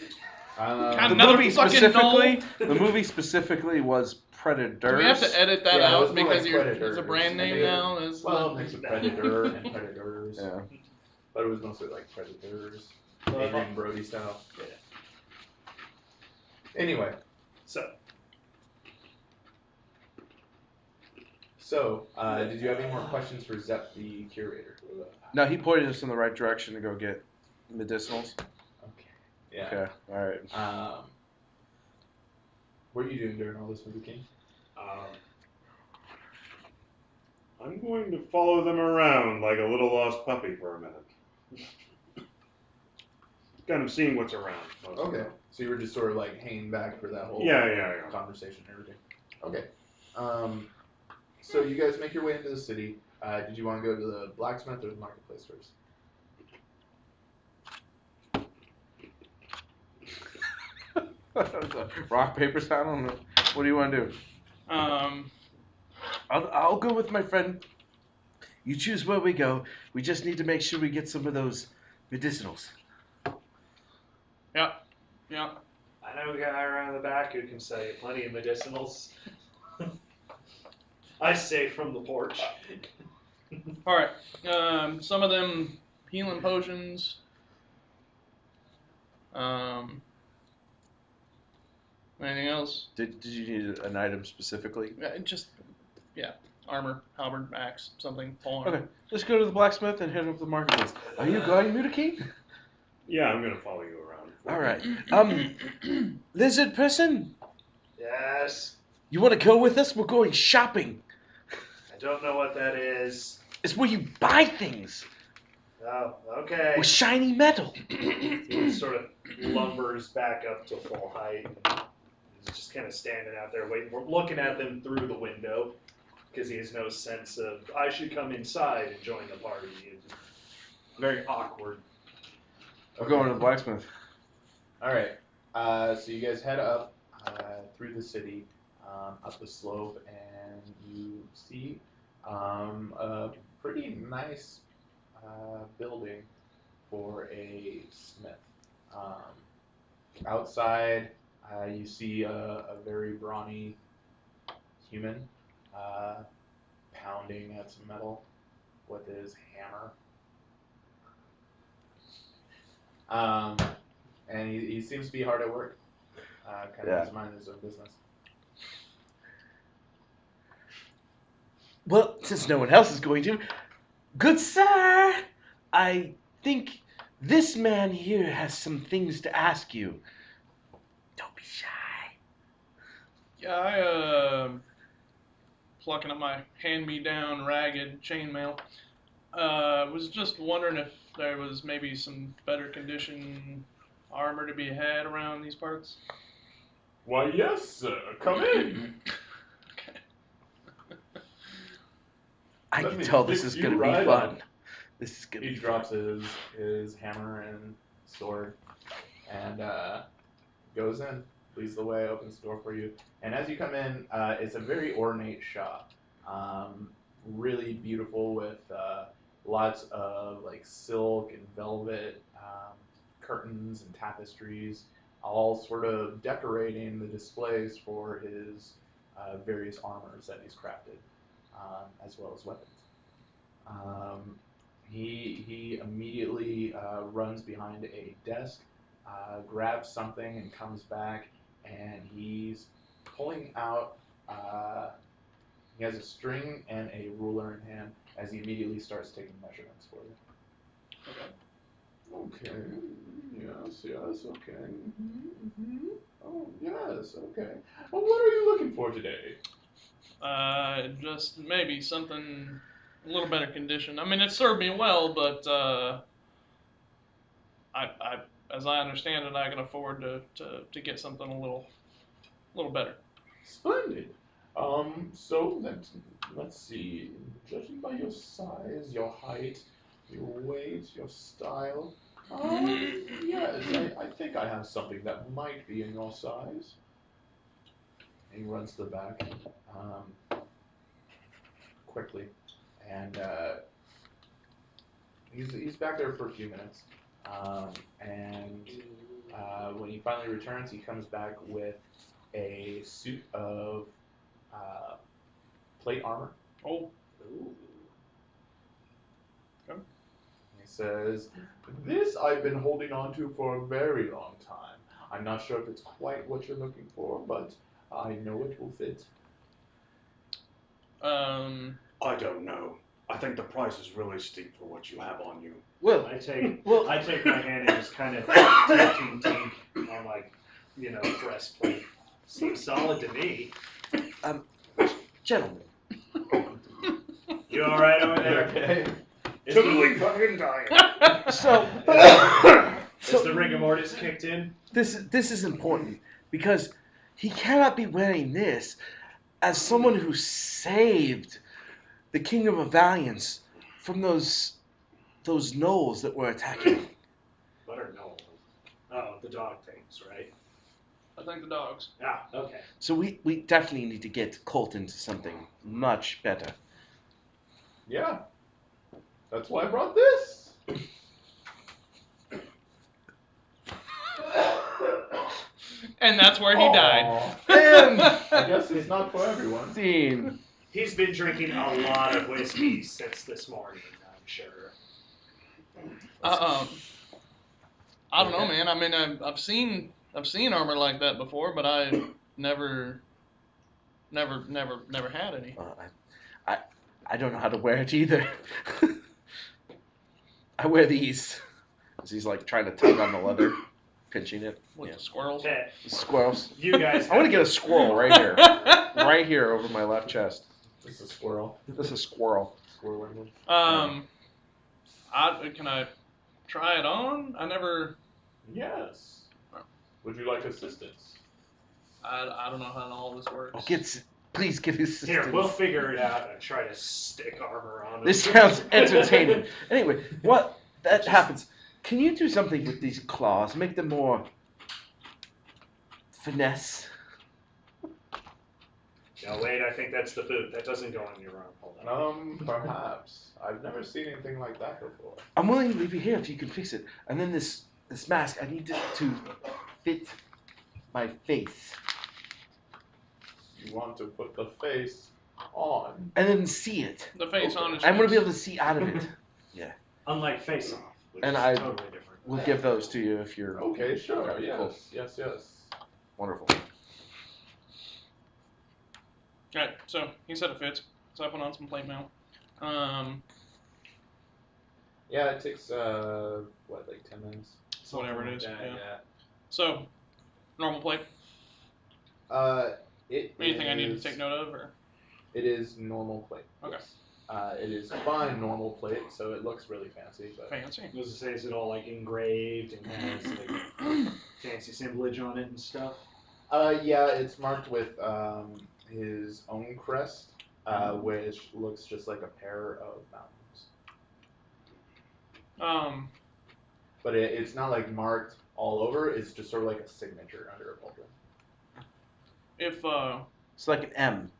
God, The Another movie fucking specifically, the movie specifically was Predators. Do we have to edit that Yeah, it was out more because like it's a Predators. brand name Maybe- now? Is Well, it makes a Predator and Predators. Yeah. But it was mostly like Predators. Adrian Brody style. Yeah. Anyway, so did you have any more questions for Zep, the curator? No, he pointed us in the right direction to go get medicinals. Okay. Yeah. Okay. All right. What are you doing during all this with the king? I'm going to follow them around like a little lost puppy for a minute. Kind of seeing what's around. Okay. So you were just sort of like hanging back for that whole Yeah. conversation and everything. Okay. So you guys make your way into the city. Did you want to go to the blacksmith or the marketplace first? Rock, paper, scissors. What do you want to do? I'll go with my friend. You choose where we go. We just need to make sure we get some of those medicinals. Yeah. I know a guy around the back who can sell you plenty of medicinals. I say from the porch. All right. Some of them healing potions. Anything else? Did you need an item specifically? Armor, halberd, axe, something. Full armor. Okay, let's go to the blacksmith and head up to the marketplace. Are you going, Muda King? Yeah, I'm going to follow you around. All right. Lizard person, Yes. you want to go with us? We're going shopping. I don't know what that is. It's where you buy things Oh, okay. with shiny metal. He sort of lumbers back up to full height. And he's just kind of standing out there waiting. We're looking at them through the window because he has no sense of, I should come inside and join the party. It's very awkward. We're going to the blacksmith. All right. So you guys head up through the city, up the slope, and you see a pretty nice building for a smith. Outside, you see a very brawny human pounding at some metal with his hammer. And he seems to be hard at work. Kind of has mind his own business. Well, since no one else is going to, good sir, I think this man here has some things to ask you. Don't be shy. Yeah, I plucking up my hand-me-down ragged chainmail. Was just wondering if there was maybe some better condition armor to be had around these parts. Why, yes, sir. Come in. I Let can me tell this fix is you going to be right fun. up. This is going to He be drops his hammer and sword and goes in, leads the way, opens the door for you. And as you come in, it's a very ornate shop. Really beautiful with lots of like silk and velvet curtains and tapestries, all sort of decorating the displays for his various armors that he's crafted, as well as weapons. He immediately runs behind a desk, grabs something, and comes back, and he's pulling out. He has a string and a ruler in hand as he immediately starts taking measurements for you. Okay. Yes. Okay. Oh, yes. Okay. Well, what are you looking for today? Just maybe something a little better condition. I mean, it served me well, but I as I understand it, I can afford to get something a little better. Splendid. So let's see. Judging by your size, your height, your weight, your style, yes, I think I have something that might be in your size. He runs to the back, quickly, and he's back there for a few minutes, and when he finally returns, he comes back with a suit of plate armor. Oh, Ooh. okay. He says, "This I've been holding on to for a very long time. I'm not sure if it's quite what you're looking for, but I know it will fit." I don't know. I think the price is really steep for what you have on you. Well, I take well, I take my hand and just kind of tink on like, breastplate. Seems solid to me. gentlemen. You all right over there? Okay. Totally fucking dying. So, Is the rigor mortis kicked in? this is important because he cannot be wearing this as someone who saved the Kingdom of Valiance from those gnolls that were attacking. What are no? Oh, the dog things, right? I think the dogs. Ah, okay. So we definitely need to get Colt into something much better. Yeah. That's why I brought this. And that's where he died. Aw. And I guess it's not for everyone. scene. He's been drinking a lot of whiskey since this morning, I'm sure. I don't know, man. I mean, I've seen armor like that before, but I never had any. I don't know how to wear it either. I wear these. As he's like trying to tug on the leather, pinching it. With Yeah. the squirrels. Okay, Squirrels. you guys. I want to get a squirrel right here. Right here over my left chest. This is a squirrel. This is a squirrel. Squirrel language. Can I try it on? I never. Yes. Would you like assistance? I don't know how all this works. Oh, please get his assistance. Here, we'll figure it out and try to stick armor on him. This sounds entertaining. Anyway, what that happens? Can you do something with these claws? Make them more finesse. No, wait, I think that's the boot. That doesn't go on your arm. Hold on. Perhaps. I've never seen anything like that before. I'm willing to leave you here if you can fix it. And then this mask, I need it to fit my face. You want to put the face on. And then see it. The face on his I'm going to be face. able to see out of it. Unlike Face Off, which And is I- totally different. We'll give those to you if you're Okay, sure. Okay, Yes. cool. Yes. wonderful. Alright, so he said it fits. So I put on some plate mail. Yeah, it takes like 10 minutes. Whatever it is. Yeah. Yeah. So, normal plate. Anything I need to take note of, or? It is normal plate. Okay. Yes. It is fine normal plate, so it looks really fancy. But Fancy. Does it say, is it all like engraved and has like fancy assemblage on it and stuff? yeah, it's marked with his own crest, which looks just like a pair of mountains. But it's not like marked all over. It's just sort of like a signature under a baldwin. If It's like an M.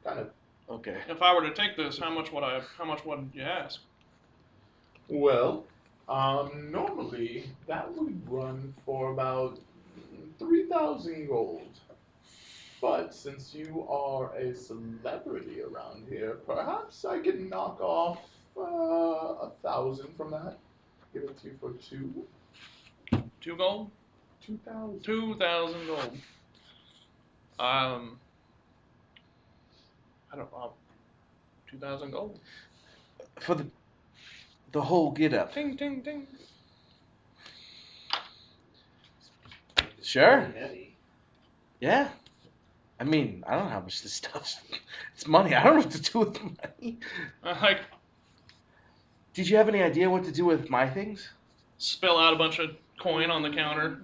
Kind of. Okay. if I were to take this, how much would you ask? Well, normally that would run for about 3,000 gold. But since you are a celebrity around here, perhaps I can knock off 1,000 from that. Give it to you for 2 gold? 2,000. 2,000 gold. I don't know. 2,000 gold. For the whole get up. Ding, ding, ding. Sure. Pretty heavy. Yeah. I mean, I don't know how much this stuff's. It's money. I don't know what to do with the money. I Did you have any idea what to do with my things? spill out a bunch of coin on the counter.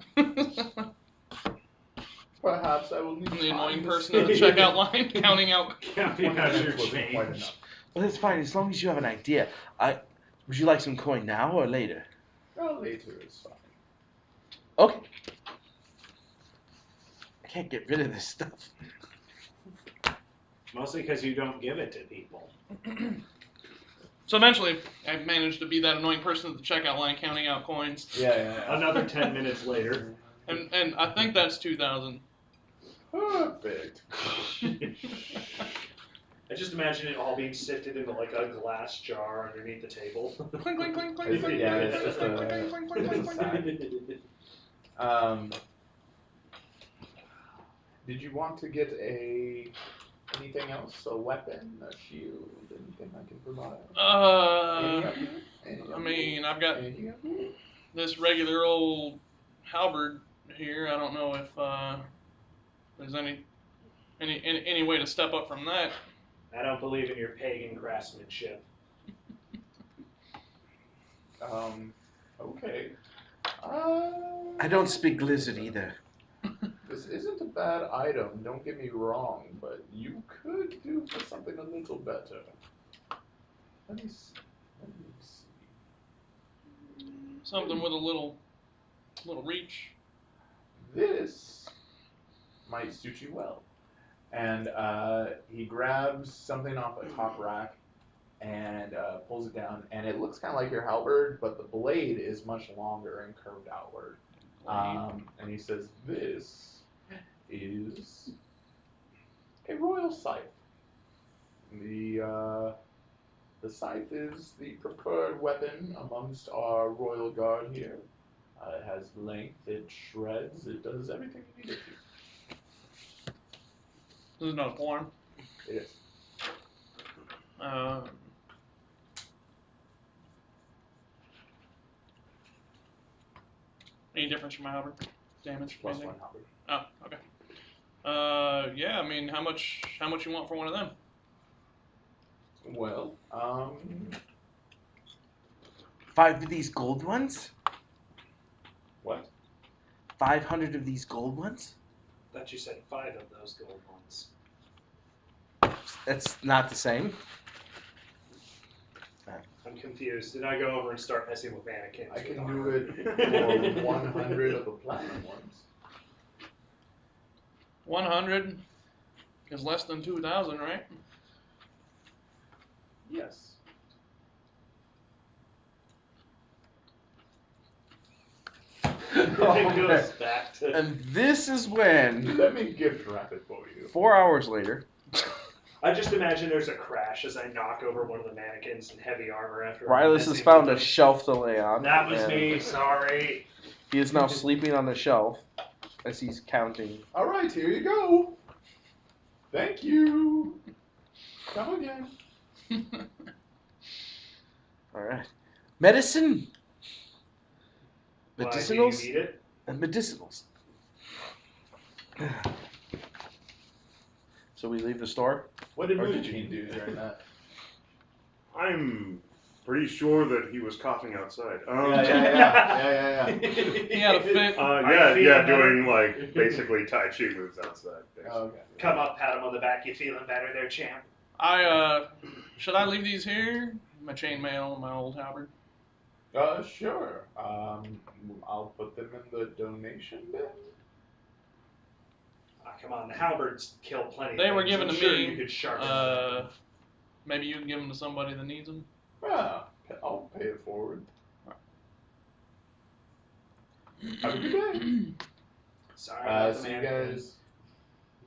Perhaps I will need The annoying time person at the checkout line counting out. Counting out your wasn't change. quite enough. Well, that's fine as long as you have an idea. Would you like some coin now or later? Well, later is fine. Okay. I can't get rid of this stuff. Mostly because you don't give it to people. So eventually, I managed to be that annoying person at the checkout line counting out coins, Yeah. Another 10 minutes later. and I think that's 2,000. Perfect. I just imagine it all being sifted into like a glass jar underneath the table. Clink, clink, clink, clink, Is it- clink, yeah, clink, it's just clink, a- clink, clink, clink, it's a clink, clink. sack. Did you want to get anything else? A weapon, a shield, anything I can provide? Any of you? Any of I you? mean, I've got Any of you? this regular old halberd here. I don't know if there's any way to step up from that. I don't believe in your pagan craftsmanship. Okay. I don't speak lizard either. This isn't a bad item, don't get me wrong, but you could do for something a little better. Let me see. Something with a little reach. This might suit you well. And he grabs something off a top rack and pulls it down, and it looks kind of like your halberd, but the blade is much longer and curved outward. And he says, "This is a royal scythe. The scythe is the preferred weapon amongst our royal guard here. It has length, it shreds, it does everything you need it to. This is not a polearm. It is. Any difference from my halberd? Damage? Plus anything? 1 halberd. Oh, okay. Yeah, I mean, how much you want for one of them? Well, 5 of these gold ones? what? 500 of these gold ones? I thought you said 5 of those gold ones. That's not the same. I'm confused. Did I go over and start messing with mannequins? I with can armor? do it for 100 of the platinum ones. 100 is less than 2,000, right? Yes. It goes back to. And this is when, Let me gift wrap it for you. 4 hours later, I just imagine there's a crash as I knock over one of the mannequins in heavy armor after. Railius has found a shelf to lay on. That was and me. Sorry. He is now sleeping on the shelf as he's counting. All right, here you go. Thank you. Come again. All right. Medicine. Why, do Medicinals you need it? and medicinals. So we leave the store. What did Or Muda did you do during that? I'm pretty sure that he was coughing outside. Yeah. He had a fit. Yeah, doing like basically Tai Chi moves outside. basically. Okay. Come up, pat him on the back. You feeling better there, champ? Should I leave these here? My chainmail and my old halberd. Sure. I'll put them in the donation bin. Come on, the halberds kill plenty. They of were things. given I'm to sure me. You could sharpen them. Maybe you can give them to somebody that needs them. Yeah, I'll pay it forward. Have a good day. Sorry about the See you mannequin. guys.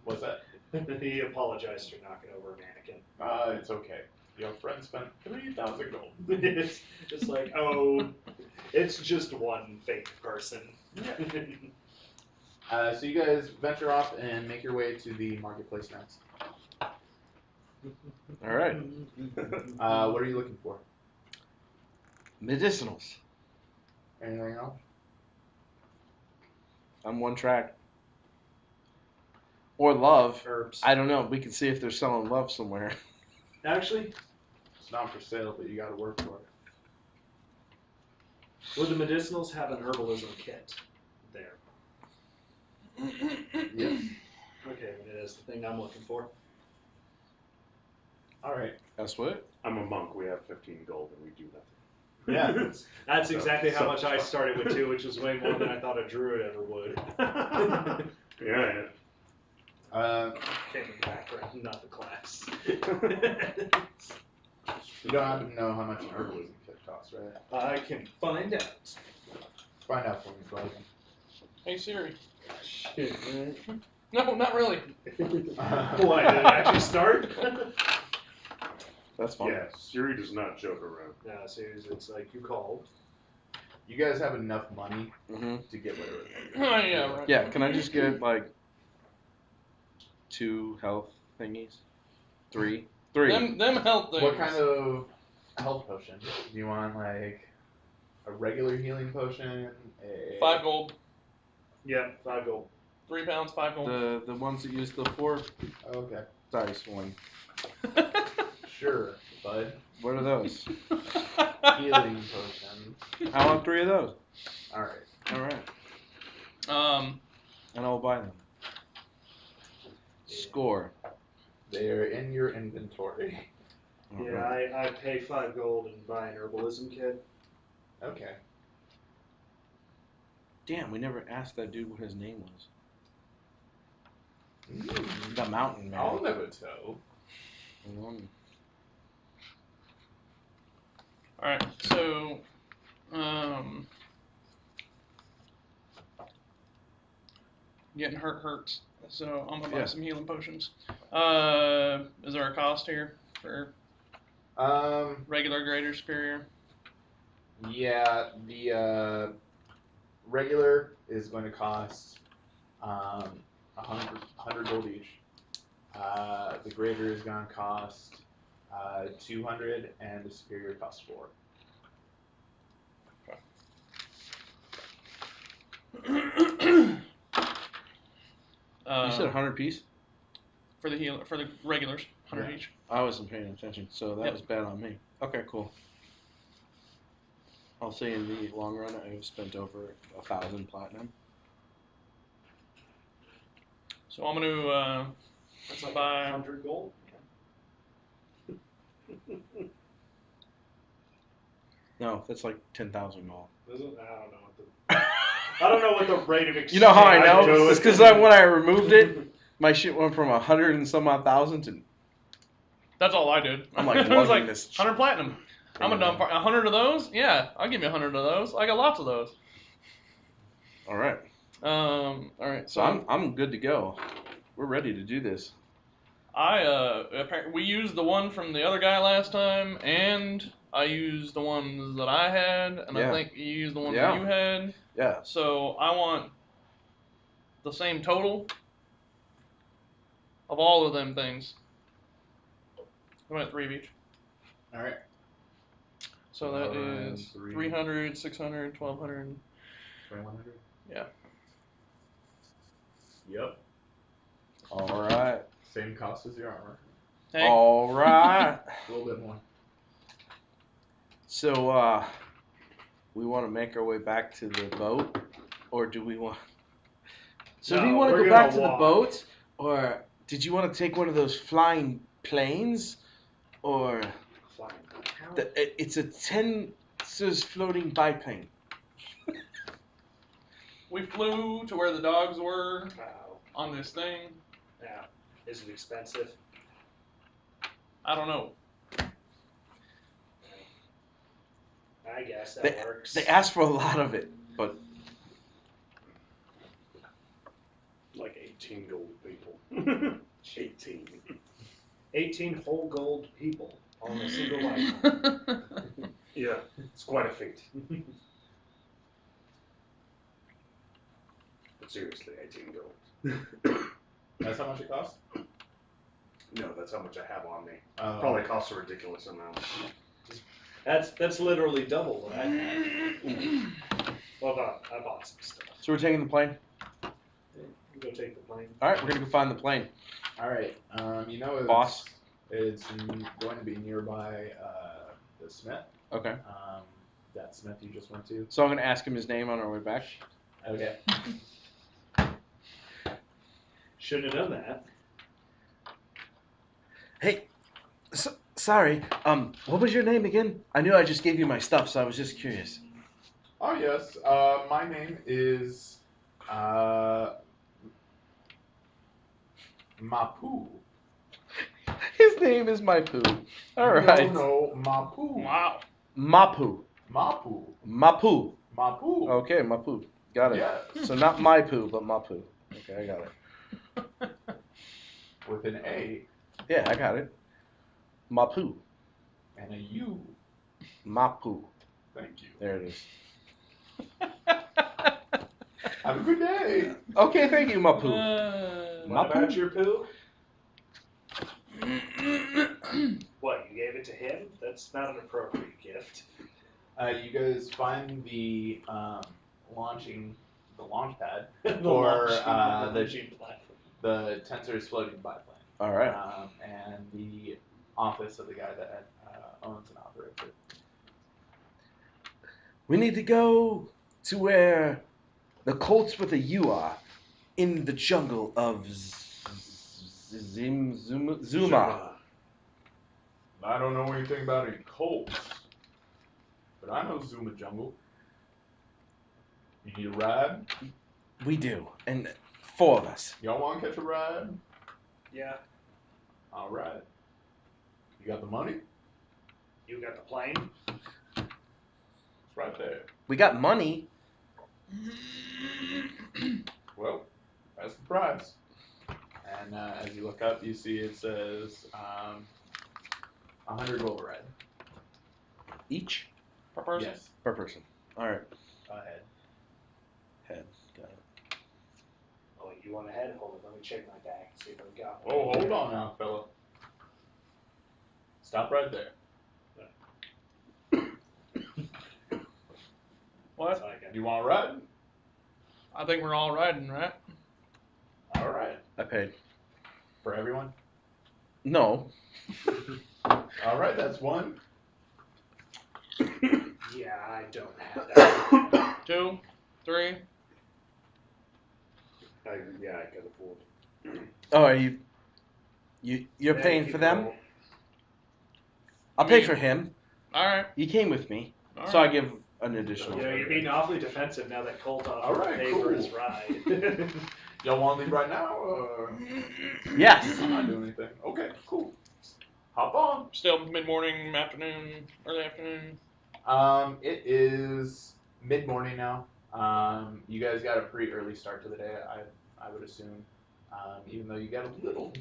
What's that? He apologized for knocking over a mannequin. It's okay. Your friend spent 3,000 gold. It's just like, oh, it's just one fake person. So you guys venture off and make your way to the marketplace next. All right. What are you looking for? Medicinals. Anything else? I'm one track. Or love. Herbs. I don't know. We can see if they're selling love somewhere. Actually, It's not for sale, but you gotta work for it. would the medicinals have an herbalism kit there? Yes. Okay, it is the thing I'm looking for. Alright. That's what? I'm a monk. We have 15 gold and we do nothing. Yeah. That's exactly how So- much I started with too, which was way more than I thought a druid ever would. Yeah. Came in the background, not the class. You don't have to know how much an herbalism kit costs, right? I can find out. Find out for me, bud. Hey Siri. No, not really. Why, did it actually start? That's fine. Yeah. Siri does not joke around. No, seriously, it's like you called. You guys have enough money Mm-hmm. to get rid of it. Oh, yeah, right. Yeah, can I just get, like, 2 health thingies? 3? 3. Them health things. What kind of health potion? Do you want, like, a regular healing potion? 5 gold. Yeah, 5 gold. 3 pounds, 5 gold. The ones that use the 4 Okay. dice one. Sure, bud. What are those? Healing potions. I want 3 of those. Alright. Alright. Um, And I'll buy them. Score. They are in your inventory. Yeah, Alright. I pay 5 gold and buy an herbalism kit. Okay. Damn, we never asked that dude what his name was. Mm. The mountain man. I'll never tell. alright, so, getting hurt hurts. So I'm gonna buy Yeah. some healing potions. Is there a cost here for regular, greater, superior? Yeah, the regular is going to cost 100 gold each. The greater is going to cost 200, and the superior costs 4. You said 100 piece? For the regulars, 100 Yeah. each. I wasn't paying attention, so that Yep. was bad on me. Okay, cool. I'll say in the long run, I've spent over 1,000 platinum. So I'm gonna That's like buy 100 gold. No, that's like 10,000 gold. Is it? I don't know what the. I don't know what the rate of exchange. You know how I I know? totally- It's because when I removed it, my shit went from 100 and some odd thousand to. That's all I did. I'm like it was lugging like this 100 platinum. I'm a thing dumb around. 100 of those? Yeah, I'll give you 100 of those. I got lots of those. All right. All right. So I'm good to go. We're ready to do this. We used the one from the other guy last time, and I used the ones that I had, and Yeah. I think you used the ones Yeah. that you had. Yeah. So I want the same total of all of them things. I went 3 of each. Alright. So that Around is 3. 300, 600, 1200. 2100? Yeah. Yep. All right. Same cost as your armor. Hey, All right. A little bit more. So, we want to make our way back to the boat, or do we want? So, do you No, want to we're go back gonna to the walk. boat, or did you want to take one of those flying planes, or Fine. it's a 10 says floating biplane? we flew to where the dogs were Wow. on this thing. Yeah. Is it expensive? I don't know. I guess that works. They asked for a lot of it, but Like 18 gold people. 18. 18 whole gold people on a single item. Yeah, it's quite a feat. But seriously, 18 gold. That's how much it costs? No, that's how much I have on me. Oh. Probably costs a ridiculous amount. That's literally double what I had. Well, I bought some stuff. so we're taking the plane. Go take the plane. All right, we're gonna go find the plane. All right. You know it's Boss. It's going to be nearby the Smith. Okay. That Smith you just went to. So I'm gonna ask him his name on our way back. Okay. Should have done that. Hey, sorry. What was your name again? I knew I just gave you my stuff, so I was just curious. Oh yes. My name is Mapu. His name is Maipu. All right. No, Mapu. Wow. Mapu. Mapu. Mapu. Mapu. Okay, Mapu. Got it. Yes. So not Maipu, but Mapu. Okay, I got it. With an A Yeah, I got it. Mapu. and a U. Mapu. Thank you. There it is. Have a good day. Okay, thank you, Mapu. What Mapu? about your poo? What, you gave it to him? That's not an appropriate gift. You guys find the launch pad The for launching platform. the Tensor's floating biplane. All right. And the office of the guy that owns and operates it. We need to go to where the Colts with a U are, in the jungle of Zuma. I don't know anything about any Colts, but I know Zuma Jungle. You need a ride? We do, and 4 of us. Y'all want to catch a ride? Yeah. All right. You got the money? You got the plane? It's right there. We got money. Well, that's the price. And as you look up, you see it says 100 gold a ride. Each? Per person? Yes. Per person. All right. Go ahead. Head. Got it. Oh, you want to head? Hold on, let me check my bag and see if I've got Oh, hold on now, fella. Stop right there. What? You want to ride? I think we're all riding, right? All right. I paid. For everyone? No. All right, that's one. Yeah, I don't have that. 2, 3. Yeah, I can afford. Oh, are you're paying for them? I'll pay for him. All right. You came with me, All so I right. give an additional. You know, you're being awfully defensive now that Colt offered Alright, to pay cool. for his ride. Y'all want to leave right now? Or? Yes. I'm not doing anything. Okay, cool. Hop on. Still mid-morning, afternoon, early afternoon. It is mid-morning now. You guys got a pretty early start to the day, I would assume. Even though you got a little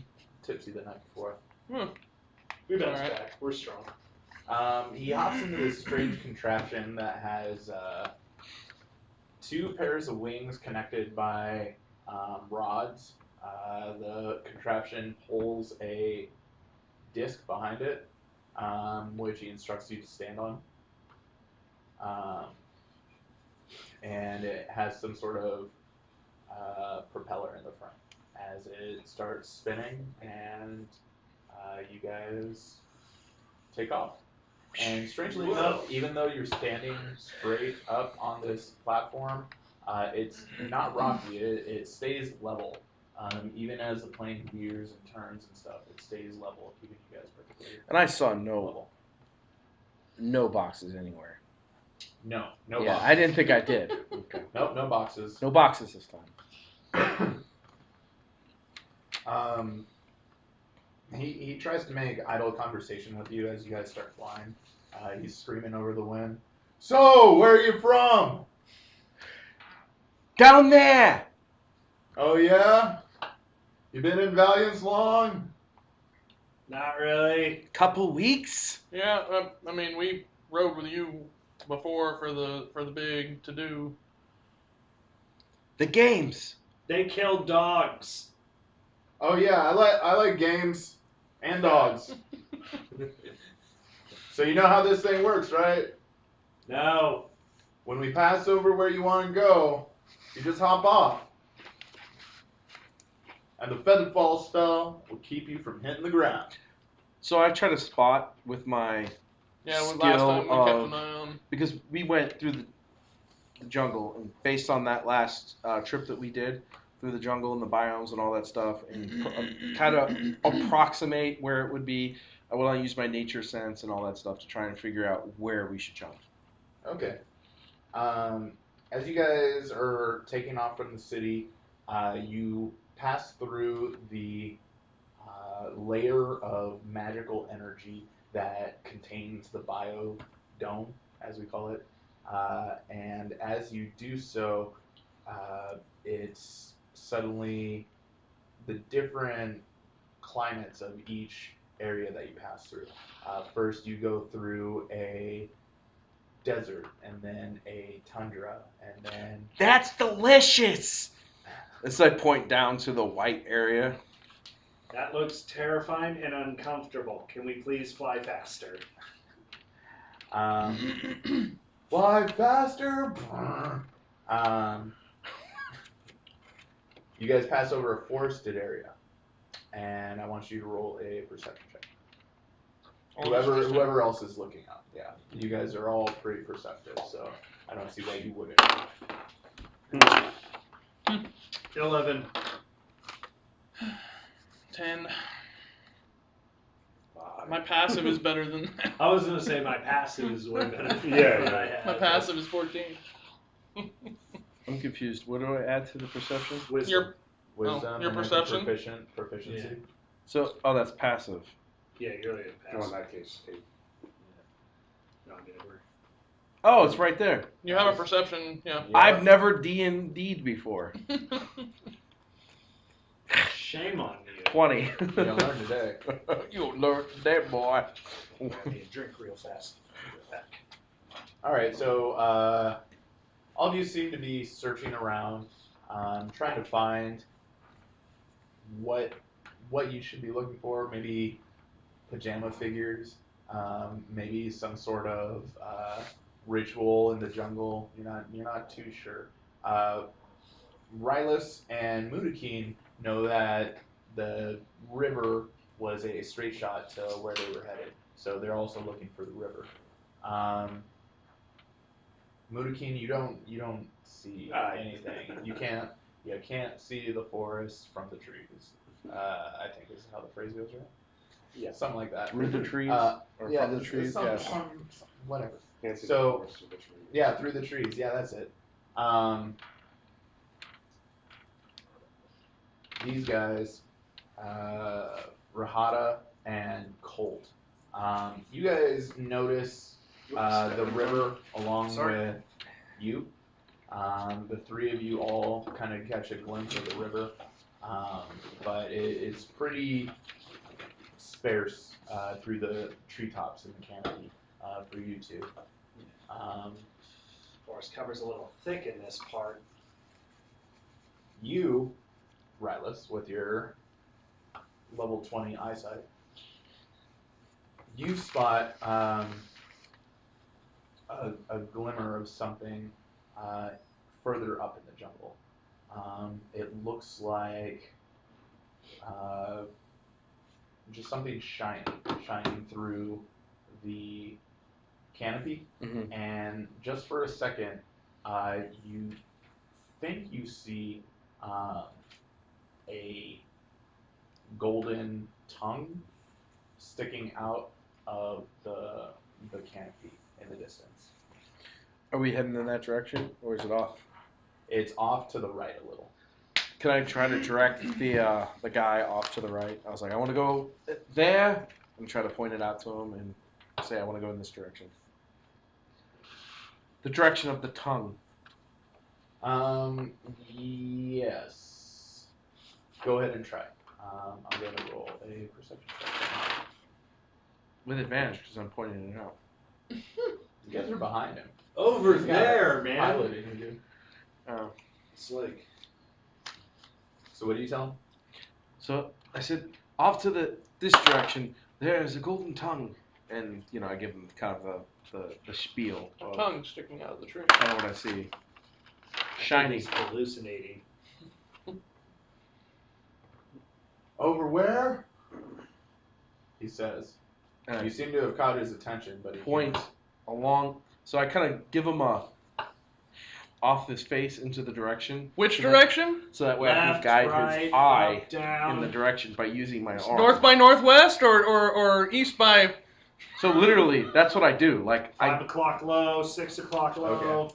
tipsy the night before. We bounce Alright. back. We're strong. He hops into this strange contraption that has 2 pairs of wings connected by rods. The contraption pulls a disc behind it, which he instructs you to stand on. And it has some sort of propeller in the front as it starts spinning, and you guys take off. And strangely enough, even though you're standing straight up on this platform, it's not rocky. It stays level. Even as the plane veers and turns and stuff, it stays level, keeping you guys perfectly And I saw level. no boxes anywhere. No Yeah, boxes. I didn't think I did. Okay. Nope, no boxes. No boxes this time. He tries to make idle conversation with you as you guys start flying. He's screaming over the wind. So, where are you from? Down there. Oh yeah? You been in Valiance long? Not really. Couple weeks. Yeah, I mean, we rode with you before for the big to-do. The games. They killed dogs. Oh yeah, I like games and dogs. So you know how this thing works, right? No. When we pass over where you want to go, you just hop off. and the feather fall spell will keep you from hitting the ground. So I try to spot with my Yeah, well, skill last time we kept of an eye on. because we went through the jungle, and based on that last trip that we did through the jungle and the biomes and all that stuff, and kind of approximate where it would be. I will use my nature sense and all that stuff to try and figure out where we should jump. Okay. As you guys are taking off from the city, you pass through the layer of magical energy that contains the biodome, as we call it. And as you do so, it's suddenly the different climates of each area that you pass through. First, you go through a desert, and then a tundra, and then That's delicious! As I point down to the white area. That looks terrifying and uncomfortable. Can we please fly faster? fly faster. You guys pass over a forested area, and I want you to roll a perception check. Whoever else is looking up, yeah. You guys are all pretty perceptive, so I don't see why you wouldn't. 11. 10. My passive is better than that. I was going to say my passive is way better than Yeah, what yeah. I had. My passive is 14. I'm confused. What do I add to the perception? Wisdom. Your Wisdom, your and then perception? proficiency. Yeah. So, oh, that's passive. Yeah, you're like a Oh, in passive. that case, 8. No, I mean, we're- Oh, it's right there. You have a perception, yeah. Yeah. I've never D&D'd before. Shame on you. 20. You learned today. You learned that, boy. I need a drink real fast. All right, so all of you seem to be searching around, trying to find what you should be looking for. Maybe pajama figures, maybe some sort of ritual in the jungle. You're not too sure. Railius and Muda know that the river was a straight shot to where they were headed, so they're also looking for the river. Mudakin, you don't see anything. You can't see the forest from the trees. I think is how the phrase goes, right? Yeah. Something like that. Through the trees? Or Yeah, from the trees? some, Yes. whatever. Can't see So, the forest of the tree. Yeah, through the trees. Yeah, that's it. These guys, Rahata and Colt. You guys notice the river along with you. The three of you all kind of catch a glimpse of the river, but it's pretty sparse through the treetops and the canopy for you two. Forest cover's a little thick in this part. You, Railius, with your level 20 eyesight, you spot a glimmer of something further up in the jungle. It looks like just something shining through the canopy, Mm-hmm. and just for a second, you think you see a golden tongue sticking out of the canopy in the distance. Are we heading in that direction, or is it off? It's off to the right a little. Can I try to direct the guy off to the right? I was like, I want to go there, and try to point it out to him and say I want to go in this direction. The direction of the tongue. Yes. Go ahead and try. I'm going to roll a perception check. With advantage, because I'm pointing it out. You guys are behind him. Over He's got there, it man. piloting you, dude. Oh. It's like, So what do you tell him? So I said, off to this direction, there's a golden tongue. And, I give him kind of the spiel A of tongue sticking out of the tree. kind of what I see. Shiny. he's hallucinating. Over where? He says. And You I seem to have caught his attention, but he point can't. along. So I kind of give him a off his face into the direction. Which so direction? So that way I can Left, guide right, his eye up, down. in the direction by using my arm. North by northwest or east by? So literally, that's what I do. Like 5 o'clock low, 6 o'clock low.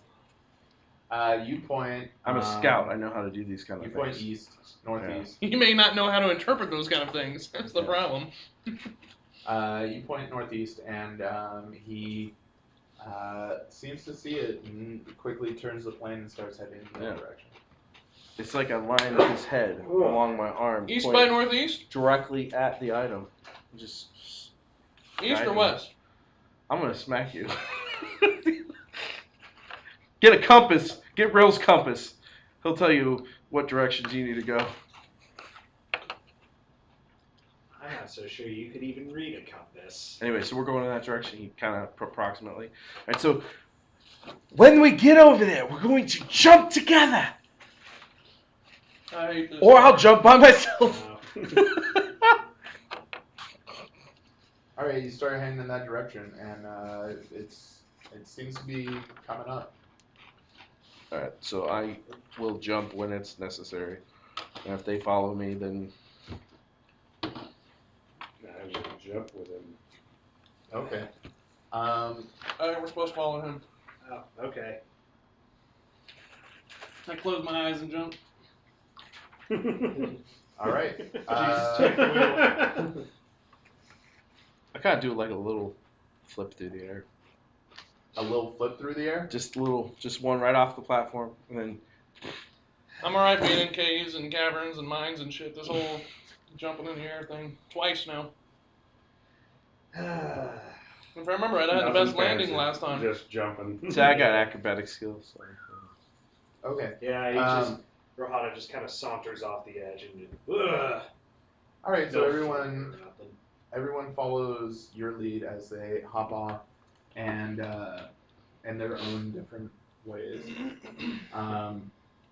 You point. I'm a scout. I know how to do these kind of You things. point east, northeast. You may not know how to interpret those kind of things. That's the Yeah. problem. You point northeast, and he seems to see it and quickly turns the plane and starts heading in that direction. It's like a line of his head along my arm. East by pointing northeast? directly at the item. Just East or guiding. west? I'm gonna smack you. Get a compass. Get Rill's compass. He'll tell you what directions you need to go. I'm not so sure you could even read a compass. Anyway, so we're going in that direction. He kind of approximately. All right, so when we get over there, we're going to jump together, I hate this. or I'll jump by myself. All right, you start heading in that direction, and it seems to be coming up. All right, so I will jump when it's necessary, and if they follow me, then I will jump with him. Okay. We're supposed to follow him. Oh, okay. I close my eyes and jump. All right. Take the wheel. I kind of do like a little flip through the air. A little flip through the air. Just one right off the platform, and then I'm alright being in caves and caverns and mines and shit. This whole jumping in the air thing. Twice now. If I remember right, I had the best Nothing landing fancy, last time. Just jumping. see, I got acrobatic skills. So. Okay. Yeah, Rohana just kind of saunters off the edge and ugh. All right. So No everyone. flavor or nothing. Everyone follows your lead as they hop off, and in their own different ways.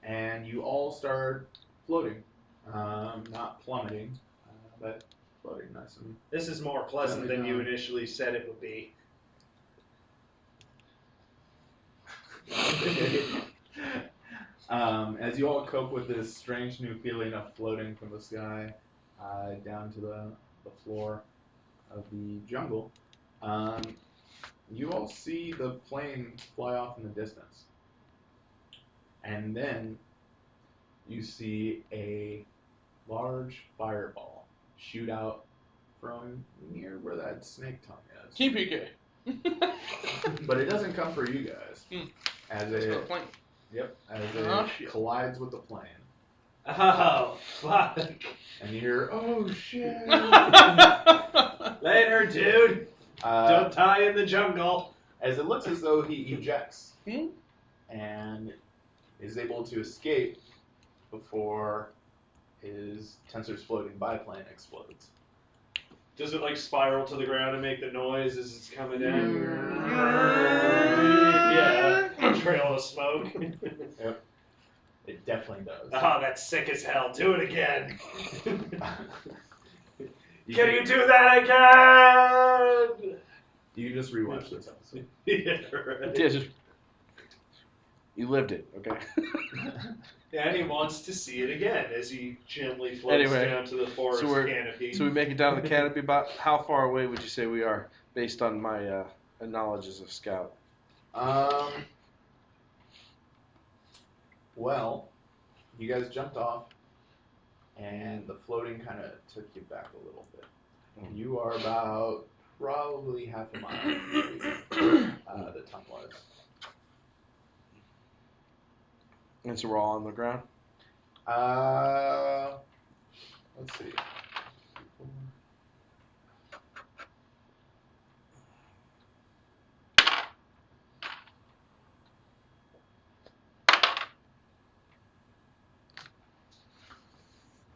And you all start floating, not plummeting, but floating nice and. This is more pleasant than you initially said it would be. As you all cope with this strange new feeling of floating from the sky down to the floor of the jungle, you all see the plane fly off in the distance. And then you see a large fireball shoot out from near where that snake tongue is. TPK. But it doesn't come for you guys. As That's it, not a plane. yep, as Oh, it shit. collides with the plane. Oh, fuck. And you hear, oh shit! Later, dude. Don't die in the jungle. As it looks as though he ejects Hmm? and is able to escape before his Tensor's floating biplane explodes. Does it like spiral to the ground and make the noise as it's coming down? Yeah, a trail of smoke. Yep. It definitely does. Oh, that's sick as hell. Do it again. You Can you do that again? You just rewatch this episode. Yeah, right. Yeah, just you lived it, okay? And he wants to see it again as he gently floats Anyway, down to the forest canopy. So we make it down the canopy. About how far away would you say we are, based on my knowledge as a scout? Well, you guys jumped off, and the floating kind of took you back a little bit. You are about probably half a mile from where the tongue was. And so we're all on the ground? Let's see.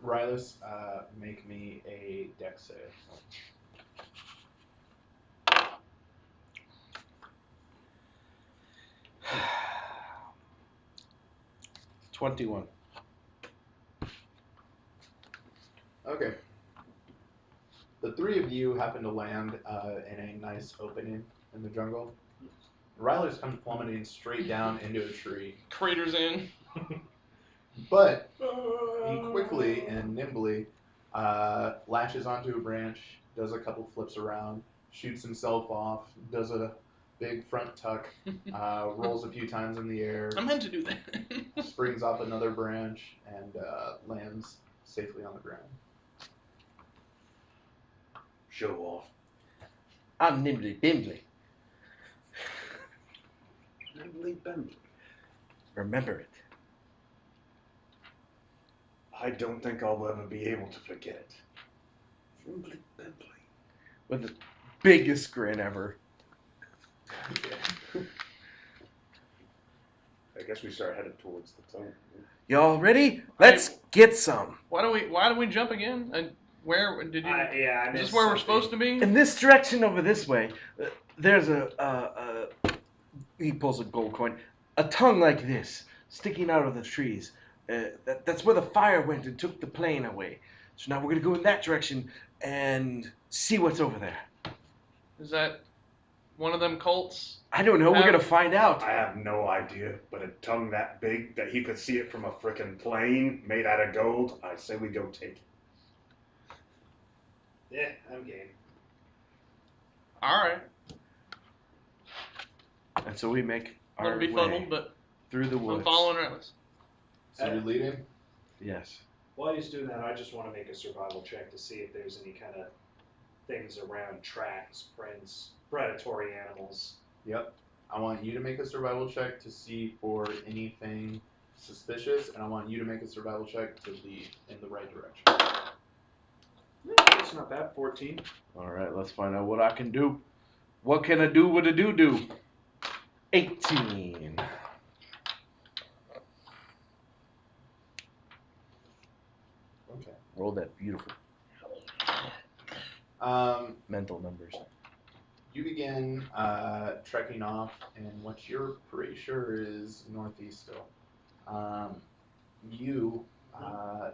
Railius, make me a dex save. 21. Okay. Okay. The three of you happen to land in a nice opening in the jungle. Railius comes plummeting straight down into a tree. Craters in. But he quickly and nimbly latches onto a branch, does a couple flips around, shoots himself off, does a big front tuck, rolls a few times in the air, I meant to do that. springs off another branch, and lands safely on the ground. Show off. I'm nimbly bimbly. Nimbly Bembly. Remember it. I don't think I'll ever be able to forget it. Nimbly Bembly. With the biggest grin ever. I guess we start headed towards the tunnel. Y'all ready? Let's get some. Why do we jump again? And where did you? Yeah, I Is this missed where we're something. supposed to be? In this direction over this way, there's he pulls a gold coin, a tongue like this, sticking out of the trees. That's where the fire went and took the plane away. So now we're going to go in that direction and see what's over there. Is that one of them Colts? I don't know. We're going to find out. I have no idea, but a tongue that big that he could see it from a frickin' plane made out of gold, I say we go take it. Yeah, I'm game. All right. And so we make A our little way befuddled, but through the woods. I'm following Railius. So you're leading? Yes. While he's doing that, I just want to make a survival check to see if there's any kind of things around tracks, prints, predatory animals. Yep. I want you to make a survival check to see for anything suspicious, and I want you to make a survival check to lead in the right direction. It's not bad. 14. All right, let's find out what I can do. What can I do with a do-do? 18. Okay. Roll that beautiful mental numbers. You begin trekking off in what you're pretty sure is northeast still. You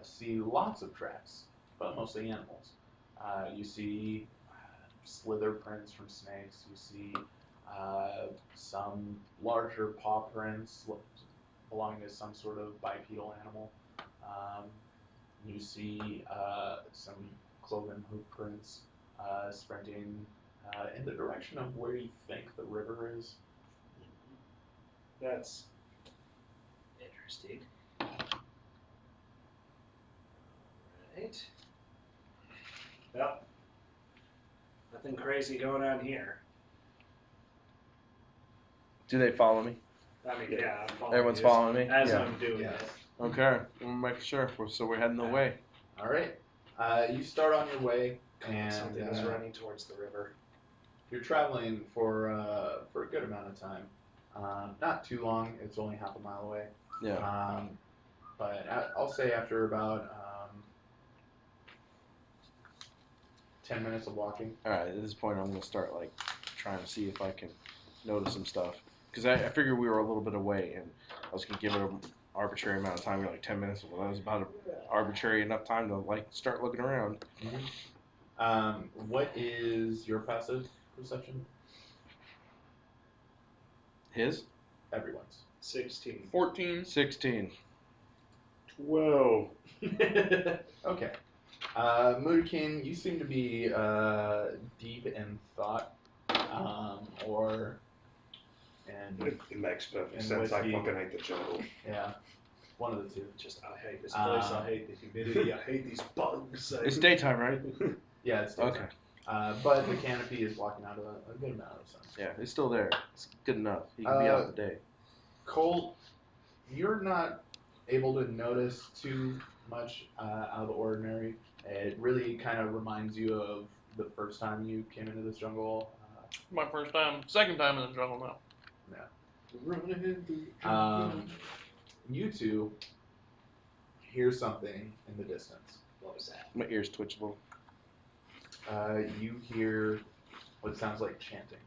see lots of tracks, but mostly animals. You see slither prints from snakes. You see some larger paw prints belonging to some sort of bipedal animal. You see some cloven hoof prints sprinting in the direction of where you think the river is. That's interesting. Alright. Well, nothing crazy going on here. Do they follow me? I mean, yeah, I'm following Everyone's you following me? as Yeah. I'm doing Yes. it. Okay, we'll make sure. So we're heading the way. All right. You start on your way, and Something is running towards the river. you're traveling for a good amount of time. Not too long. It's only half a mile away. Yeah. But I'll say after about 10 minutes of walking. All right. At this point, I'm gonna start like trying to see if I can notice some stuff because I figured we were a little bit away, and I was gonna give it an arbitrary amount of time. We were like 10 minutes. Well, that was about an arbitrary enough time to like start looking around. What is your passive perception? His? Everyone's. 16. 14. 16. 12. Okay. Moodkin, you seem to be deep in thought, It makes perfect and sense. I whiskey. fucking hate the jungle. yeah, one of the two. Just, I hate this place. I hate the humidity. I hate these bugs. It's daytime, right? Yeah, it's daytime. Okay. But the canopy is blocking out a good amount of sun. Yeah, it's still there. It's good enough. He can be out the day. Colt, you're not able to notice too much out of the ordinary. It really kind of reminds you of the first time you came into this jungle. My first time, second time in the jungle now. You two hear something in the distance. What was that? My ears twitch a little. You hear what sounds like chanting.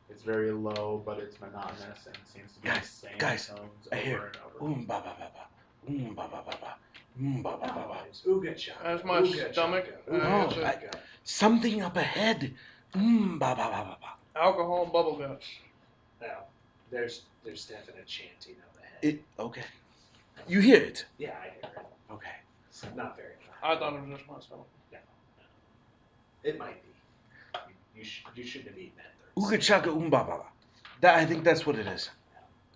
It's very low, but it's monotonous and seems to be the same guys, tones I over hear and over. Ba ba ba ba. Ba ba ba ba. Ba ba ba ba. It's ooga chaka. That's my ooga stomach. chaka, Oh, ooga it's chaka. Something up ahead. Ba ba ba ba ba. alcohol and bubble guts. Now, there's definite chanting up ahead. Okay. You hear it? Yeah, I hear it. Okay. It's not very loud. I thought it was just my stomach. It might be. You shouldn't have eaten that Ooga third. chaka ba ba. I think that's what it is.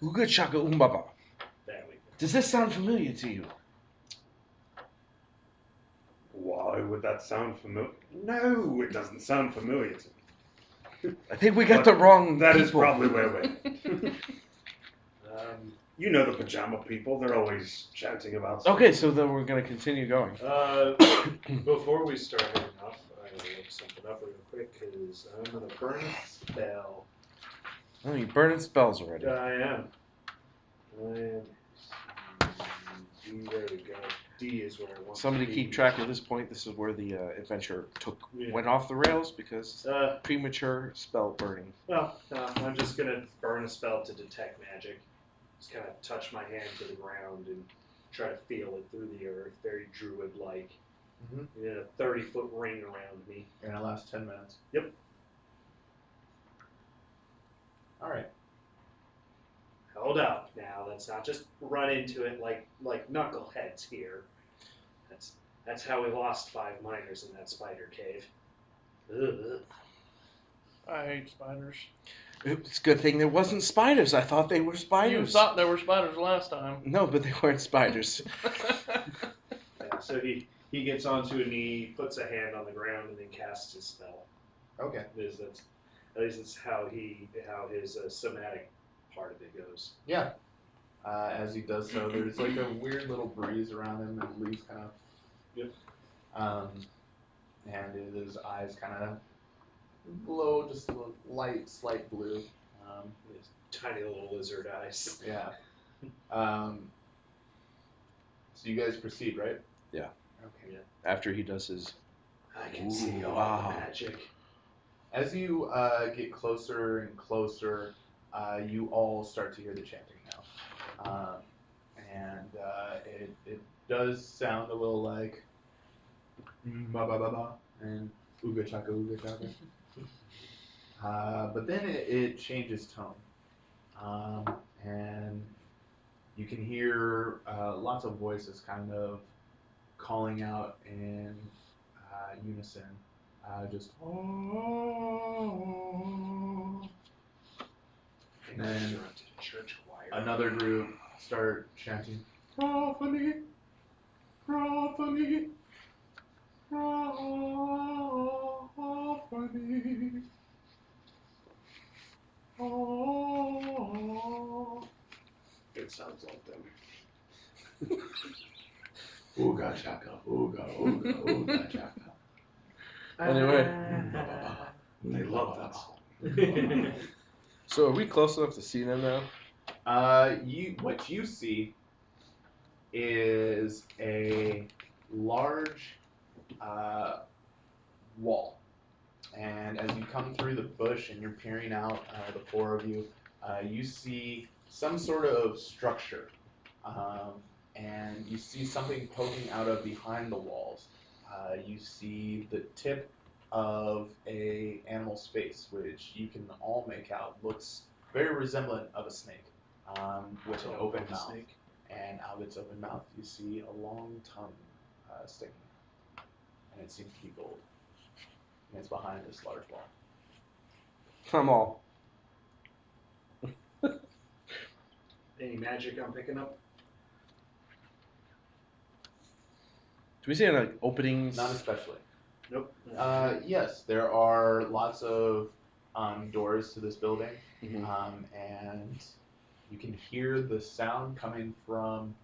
Ooga chaka ba ba. There we go. Does this sound familiar to you? Why would that sound familiar? No, it doesn't sound familiar to me. I think we got But the wrong That people. is probably where we're. Um, You know the pajama people, they're always chanting about Okay, so then we're going to continue going. before we start heading off, I'm going to look something up real quick because I'm going to burn a spell. Oh, you burning spells already. I am. There we go. D is where I want Somebody to be. keep track of this point. This is where the adventure Yeah. went off the rails because Uh, premature spell burning. well, no, I'm just going to burn a spell to detect magic. Just kind of touch my hand to the ground and try to feel it through the earth, very druid-like. Mhm. In a 30-foot ring around me. You're gonna last 10 minutes. Yep. All right. Hold up now. Let's not just run into it like knuckleheads here. That's how we lost 5 miners in that spider cave. Ugh. I hate spiders. It's a good thing there wasn't spiders. I thought they were You spiders. thought there were spiders last time. No, but they weren't spiders. Yeah, so he gets onto a knee, puts a hand on the ground, and then casts his spell. Okay. At least that's how his somatic part of it goes. Yeah. As he does so, there's like a weird little breeze around him, and leaves kind of. Yep. And his eyes kind of glow just a light, slight blue. His tiny little lizard eyes. Yeah. So you guys proceed, right? Yeah. Okay. After he does his. I can see all wow. the magic. As you get closer and closer, you all start to hear the chanting now. And it does sound a little like ba ba ba ba and ooga chaka ooga chaka. But then it changes tone. And you can hear lots of voices kind of calling out in unison. Just oh. And then Interrupted a church choir. another group start chanting prophany, prophany, prophany. Oh. It sounds like them. Ooga chaka, ooga, ooga, ooga chaka. Anyway. They love that song. So are we close enough to see them now? What you see is a large wall, and as you come through the bush and you're peering out, the 4 of you, you see some sort of structure, and you see something poking out of behind the walls. You see the tip of a animal's face, which you can all make out looks very resemblant of a snake, with an open mouth. Snake. And out of its open mouth, you see a long tongue sticking out, and it seems to be gold. And it's behind this large wall. I'm all. Any magic I'm picking up? Do we see any like openings? Not especially. Nope. Yes, there are lots of doors to this building, Mhm. and you can hear the sound coming from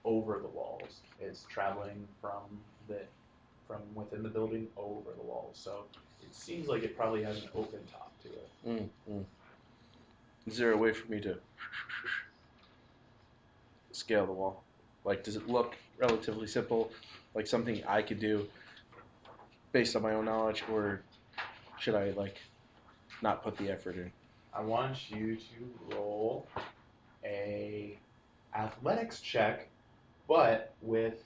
over the walls. It's traveling from within the building over the walls. So it seems like it probably has an open top to it. Is there a way for me to scale the wall? Like, does it look relatively simple, like something I could do based on my own knowledge, or should I like not put the effort in? I want you to roll a athletics check but with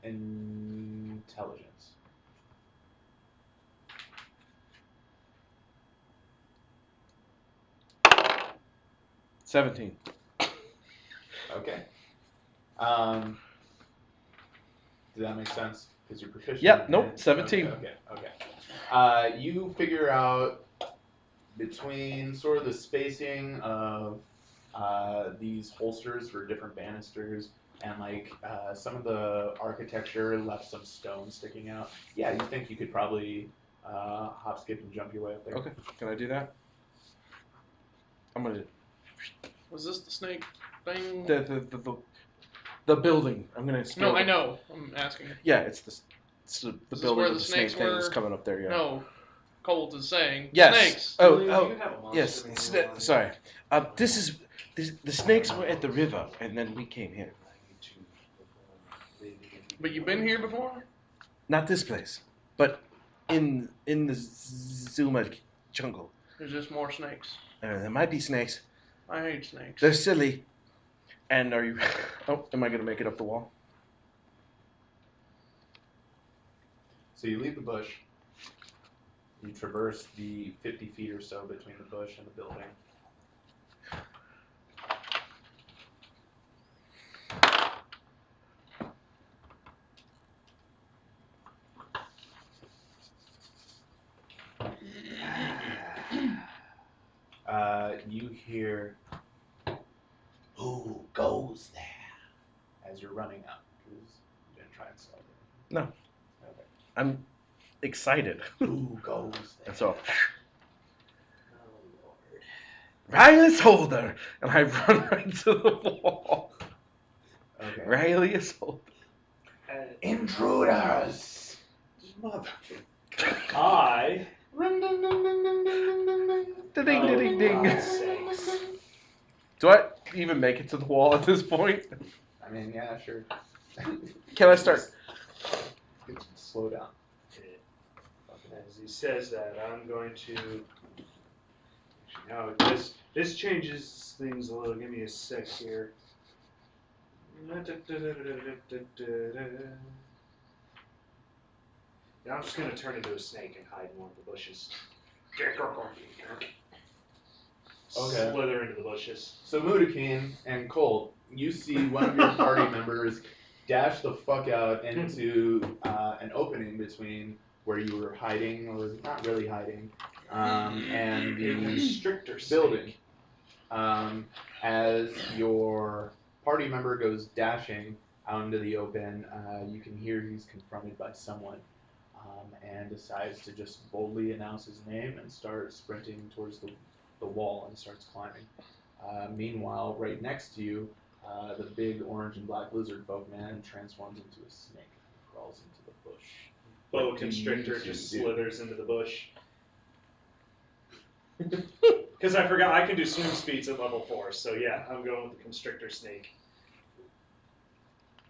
intelligence. 17. Okay. Does that make sense? Because you're proficient. Yep, nope, in- 17. Okay. You figure out between sort of the spacing of these holsters for different banisters and like some of the architecture left some stone sticking out. Yeah, you think you could probably hop, skip, and jump your way up there. Okay, can I do that? I'm gonna Was this the snake thing? the building. I'm gonna. Scale No, I it. know. I'm asking. Yeah, it's the This building where with the the snake snakes thing that's were? coming up there. Yeah. No, Colt is saying Yes. snakes. Oh, Julian, oh, you have a monster yes. manual on you. Sorry. The snakes were at the river, and then we came here. But you've been here before? Not this place, but in the Zuma jungle. There's just more snakes. There might be snakes. I hate snakes. They're silly. And are you? Oh, am I gonna make it up the wall? So you leave the bush. You traverse the 50 feet or so between the bush and the building. You hear, "Who goes there?" as you're running up. Because you didn't try and solve it. No. Okay. I'm excited. Who goes there? That's all. Oh, Lord. Railius Holder, and I run right to the wall. Okay. Railius Holder. Intruders! Mother. I. Ding Oh, ding ding. God's sakes. Do I even make it to the wall at this point? I mean, yeah, sure. Can I start? Slow down. As he says that, I'm going to. No, this changes things a little. Give me a sec here. Now I'm just going to turn into a snake and hide in one of the bushes. Okay. Slither into the bushes. So Mudakeen and Colt, you see one of your party members dash the fuck out into an opening between where you were hiding, or not really hiding, and A the constrictor building. snake. As your party member goes dashing out into the open, you can hear he's confronted by someone, and decides to just boldly announce his name and start sprinting towards the wall and starts climbing. Meanwhile, right next to you, the big orange and black lizard folk man transforms into a snake and crawls into the bush. Boa What do constrictor you just do? slithers into the bush. Because I forgot I can do swim speeds at level 4, so yeah, I'm going with the constrictor snake.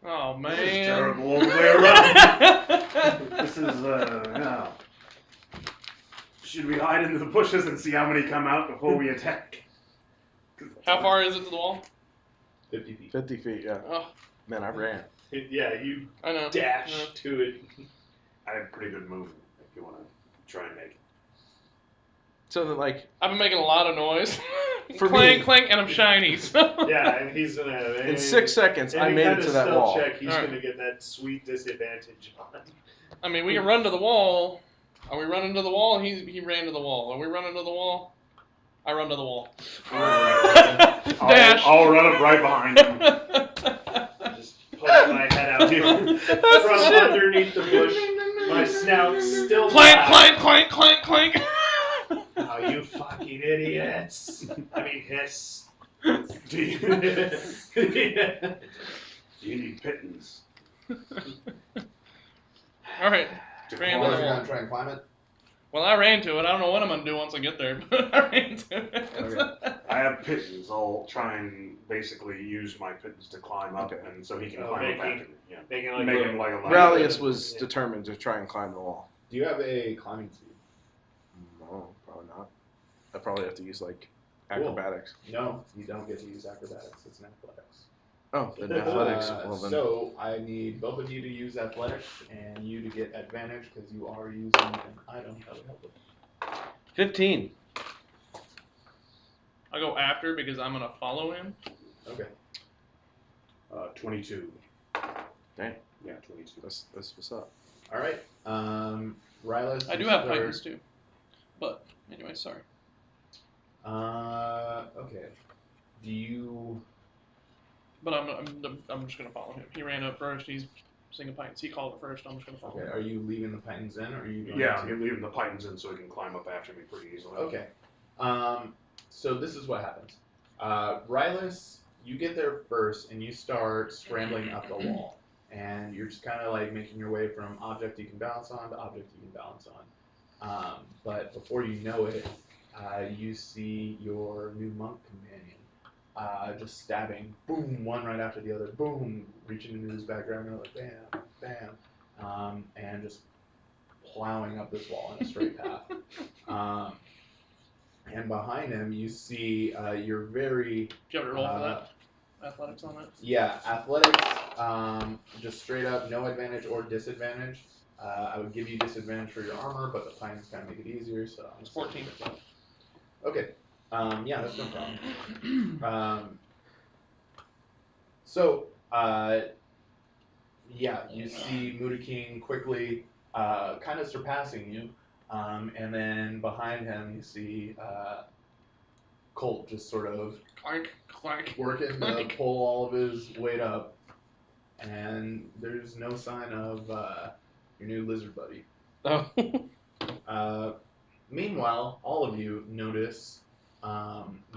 Oh man. This is terrible all the way around. This is, yeah. Should we hide into the bushes and see how many come out before we attack? How far is it to the wall? 50 feet. 50 feet, yeah. Oh, Man, I ran. Yeah, you I know. dash Yeah. to it. I have pretty good movement if you want to try and make it. So that, like, I've been making a lot of noise. For clank, me- clank, and I'm shiny. So. Yeah, and he's gonna. in 6 seconds, I any made kind it to of that stealth wall. check, he's Alright. gonna get that sweet disadvantage on. I mean, we can run to the wall. Are we running to the wall? He ran to the wall. Are we running to the wall? I run to the wall. Dash. I'll run up right behind you. Just poking my head out here from underneath the bush. My snout still Clank, flat. clank, clank, clank, clank. Oh, you fucking idiots! I mean, hiss. Do you need pittance? All right. To Ran Well, to you're the wall. gonna try and climb it? Well, I ran to it. I don't know what I'm gonna do once I get there, but I ran to it. Okay. I have pittance. I'll try and basically use my pittance to climb up, Okay. and so he can Oh, climb up making- after me. Yeah. Making like Making a, like a ladder. Railius was Yeah. determined to try and climb the wall. Do you have a climbing speed? No, probably not. I probably have to use, like, Cool. acrobatics. No, you don't get to use acrobatics. It's an athletics. Oh, then athletics. Well then. So I need both of you to use athletics and you to get advantage because you are using an item that would help with. 15. I go after because I'm gonna follow him. Okay. 22. Dang. Yeah, 22. That's what's up. All right. Railius. I do is have third. Titans too. But anyway, sorry. Okay. Do you? But I'm just gonna follow him. He ran up first. He's singing Titans. He called it first. I'm just gonna follow Okay. him. Are you leaving the Titans in, or are you going Yeah, to? I'm leaving the Titans in so he can climb up after me pretty easily. Okay. So this is what happens. Railius, you get there first, and you start scrambling up the wall, and you're just kind of like making your way from object you can balance on to object you can balance on. But before you know it, you see your new monk companion just stabbing, boom, one right after the other, boom, reaching into his background, and like bam, bam, and just plowing up this wall in a straight path. And behind him, you see your very. Do you have to roll for that? Athletics on that? Yeah, athletics, just straight up, no advantage or disadvantage. I would give you disadvantage for your armor, but the Titans kind of make it easier, so. It's 14. Okay. Yeah, that's no problem. So, yeah, you see Muda King quickly kind of surpassing you, and then behind him you see Colt just sort of Clank, clank. working to pull all of his weight up, and there's no sign of your new lizard buddy. Oh. Meanwhile, all of you notice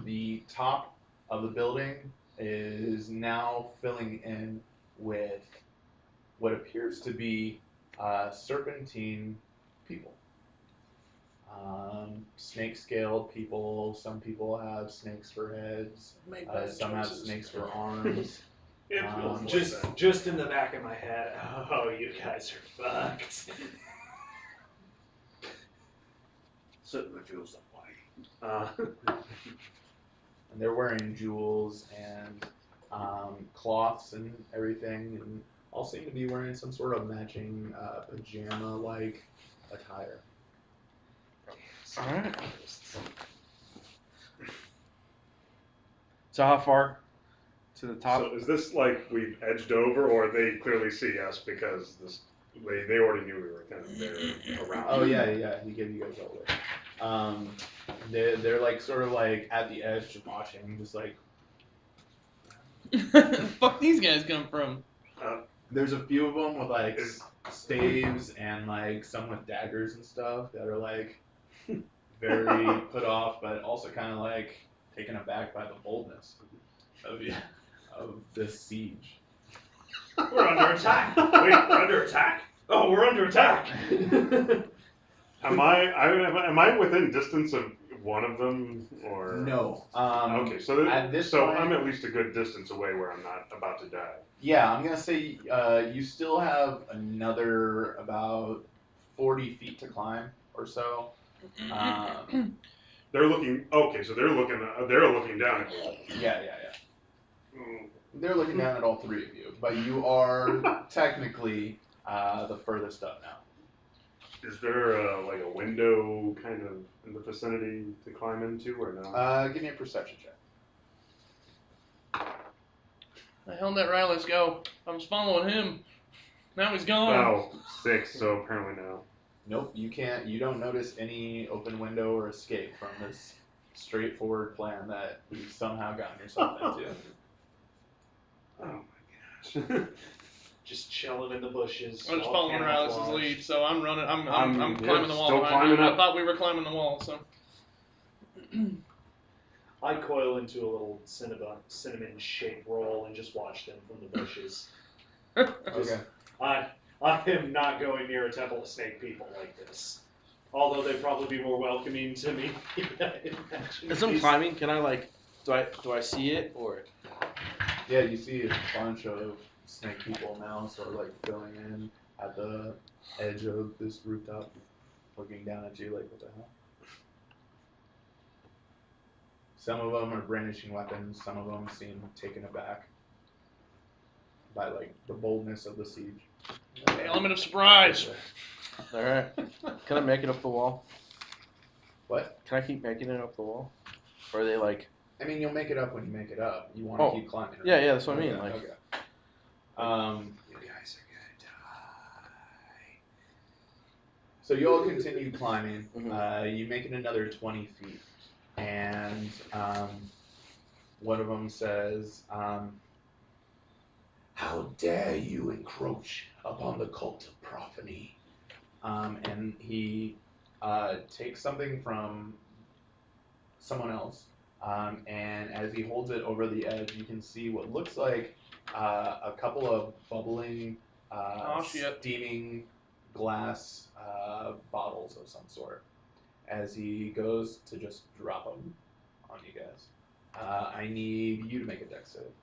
the top of the building is now filling in with what appears to be serpentine people. Snake-scaled people. Some people have snakes for heads. Some have snakes for arms. It feels like Just, that. just in the back of my head. Oh, you guys are fucked. Certainly feels that way. And they're wearing jewels and cloths and everything, and all seem to be wearing some sort of matching pajama-like attire. Alright. So how far to the top? So is this like we've edged over, or they clearly see us because they already knew we were kind of there around? Oh yeah, he gave you guys all the way. They're like sort of like at the edge, just watching, just like. Where the fuck these guys come from? There's a few of them with like staves and like some with daggers and stuff that are like very put off, but also kind of like taken aback by the boldness of this siege. We're under attack. Wait, we're under attack? Oh, we're under attack. Am I within distance of one of them, or No. okay, so at this so point, I'm at least a good distance away where I'm not about to die. Yeah, I'm gonna say you still have another about 40 feet to climb or so. They're looking. Okay, so they're looking down at me. Yeah. Mm. They're looking down at all three of you, but you are technically the furthest up now. Is there like a window kind of in the vicinity to climb into, or no? Give me a perception check. The hell did Railius go? I was following him. Now he's gone. Oh, 6. So apparently no. Nope, you can't. You don't notice any open window or escape from this straightforward plan that you've somehow gotten yourself into. Oh my gosh. Just chilling in the bushes. I'm just all following Railius' camouflaged. lead, so I'm running. I'm I'm climbing the wall still behind climbing him. up. I thought we were climbing the wall, so. I coil into a little cinnamon-shaped roll and just watch them from the bushes. Okay. I am not going near a temple of snake people like this. Although they'd probably be more welcoming to me. As I'm climbing, can I like, do I see it or? Yeah, you see a bunch of snake people now sort of like filling in at the edge of this rooftop, looking down at you like, what the hell? Some of them are brandishing weapons, some of them seem taken aback. by like the boldness of the siege. The element of surprise. All right. Can I make it up the wall? What? Can I keep making it up the wall? Or are they like? I mean, you'll make it up when you make it up. You want to Oh. keep climbing. Right? Yeah, that's what I mean. Okay, Like. okay. You guys are gonna die. So you all continue climbing. Mhm. You make it another 20 feet, and one of them says, "How dare you encroach upon the cult of prophany?" And he takes something from someone else, and as he holds it over the edge, you can see what looks like a couple of bubbling, steaming glass bottles of some sort. As he goes to just drop them on you guys, I need you to make a dex save.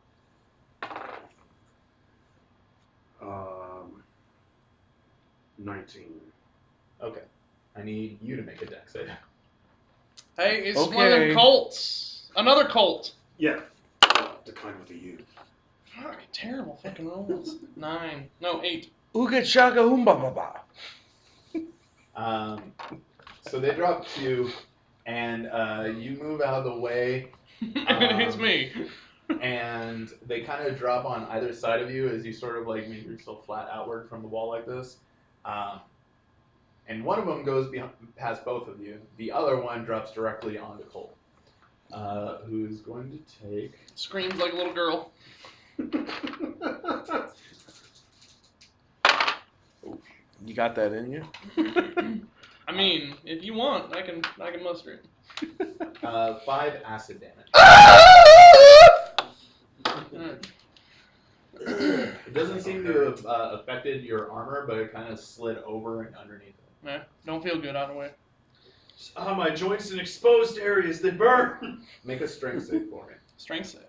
19. Okay. I need you to make a dex save. Hey, it's one of them Colts. Another Colt. Yeah. Decline with a U. Fuck, terrible fucking rolls. 9. No, 8. Ooga chaka oomba baba. So they drop 2, and you move out of the way. It's me. And they kind of drop on either side of you as you sort of like maybe you're still flat outward from the wall like this. And one of them goes past both of you. The other one drops directly onto Colt, who's going to take... Screams like a little girl. You got that in you? I mean, if you want, I can muster it. 5 acid damage. It doesn't seem to have affected your armor, but it kind of slid over and underneath it. Nah, don't feel good either way. My joints in exposed areas, they burn. Make a strength save for me. Strength save.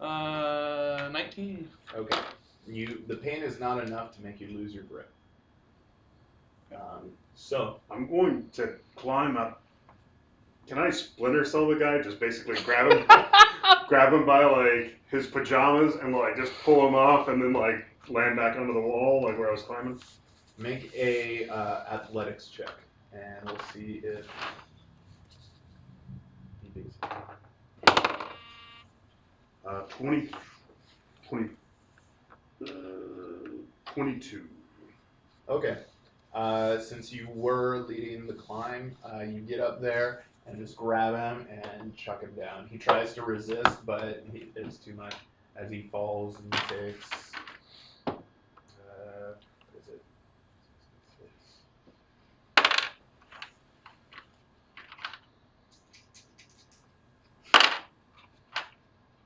19. Okay. The pain is not enough to make you lose your grip. So I'm going to climb up. Can I splinter cell the guy? Just basically grab him by like his pajamas and like just pull him off and then like land back onto the wall like where I was climbing. make a athletics check, and we'll see if he beats it. 22. Okay. Since you were leading the climb, you get up there and just grab him and chuck him down. He tries to resist, but it's too much as he falls and takes. What is it?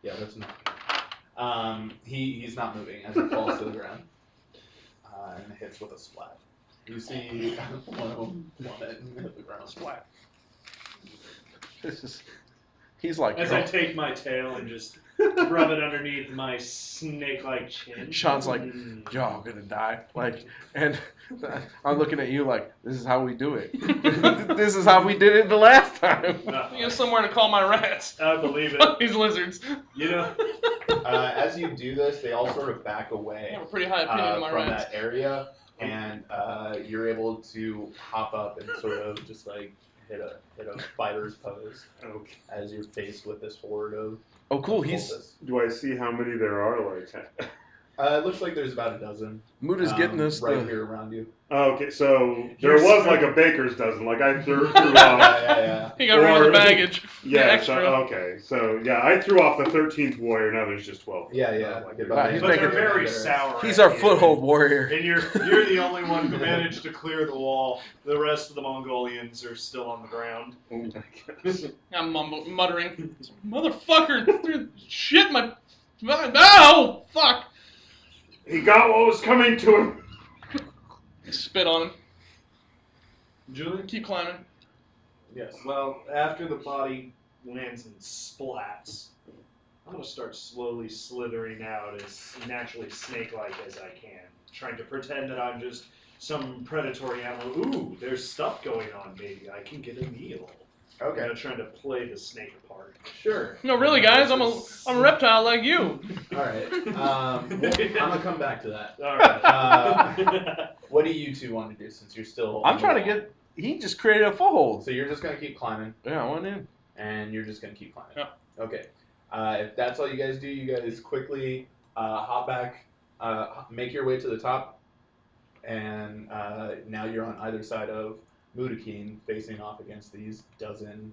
Yeah, that's not good. He's not moving as he falls to the ground and hits with a splat. You see one of them plummet and hit the ground. Splat. He's like. As I take my tail and just rub it underneath my snake-like chin. Sean's like, y'all gonna die. Like, and I'm looking at you like, this is how we do it. This is how we did it the last time. You have somewhere to call my rats. I believe it. Fuck these lizards. You know. As you do this, they all sort of back away I have a pretty high opinion of my from rats. that area, and you're able to hop up and sort of just like hit a fighter's pose Okay. as you're faced with this horde of. Oh, cool. cultists. Do I see how many there are? Like. It looks like there's about a dozen. Muda's getting us right the. here around you. Okay, so there was like a baker's dozen. Like I threw off. Yeah. He got rid of the baggage. The Yeah. extra. So okay. So yeah, I threw off the 13th warrior. Now there's just 12. Yeah. Like, Wow, he's But making- they're very sour. He's at our you. foothold warrior. And you're the only one who managed to clear the wall. The rest of the Mongolians are still on the ground. Oh my gosh. I'm muttering. This motherfucker threw shit in my. No! Fuck! He got what was coming to him. Spit on him. Julian? Keep climbing. Yes. Well, after the body lands and splats, I'm going to start slowly slithering out as naturally snake-like as I can, trying to pretend that I'm just some predatory animal. Ooh, there's stuff going on, maybe. I can get a meal. Okay. You know, trying to play the snake apart. Sure. No, really, guys, I'm a reptile like you. All right. I'm gonna come back to that. All right. What do you two want to do since you're still? I'm on trying the to wall? get. He just created a foothold. So you're just gonna keep climbing, Yeah, I went in. and you're just gonna keep climbing. Yeah. Okay. If that's all you guys do, you guys quickly hop back, make your way to the top, and now you're on either side of Mudakeen, facing off against these dozen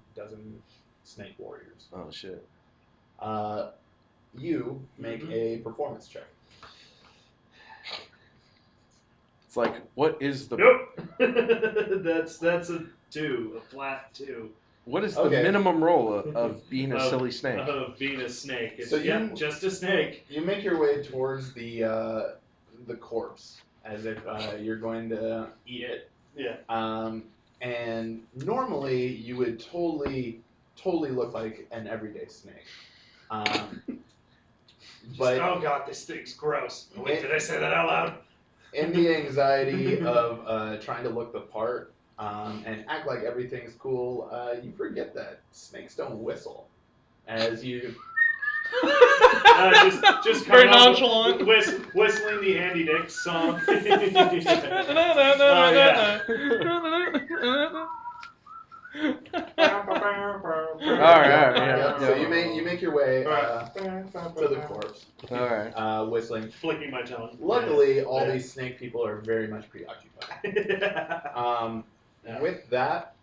snake warriors. Oh shit. You make a performance check. It's like, what is the Nope. that's a 2, a flat 2. what is Okay. the minimum role of being a silly snake? Of being a snake. It's, So just a snake. You make your way towards the corpse as if you're going to eat it. Yeah. And normally you would totally look like an everyday snake. But oh god, this thing's gross. Oh, wait, did I say that out loud? in the anxiety of trying to look the part and act like everything's cool, you forget that snakes don't whistle. As you just Very coming up nonchalant. whistling the Andy Dick song. Alright, yeah. So you make your way to the corpse, Alright. whistling. Flicking my tongue. Luckily, all Yeah. these snake people are very much preoccupied. Yeah. With that,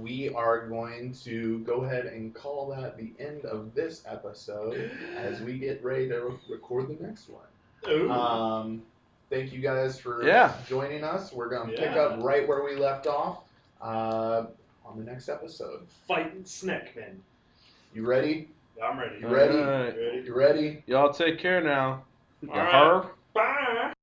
we are going to go ahead and call that the end of this episode as we get ready to record the next one. Ooh. Thank you guys for joining us. We're going to pick up right where we left off on the next episode. Fighting snake men. You ready? I'm ready. You ready? Alright. Ready? You ready? Y'all take care now. All right. Bye.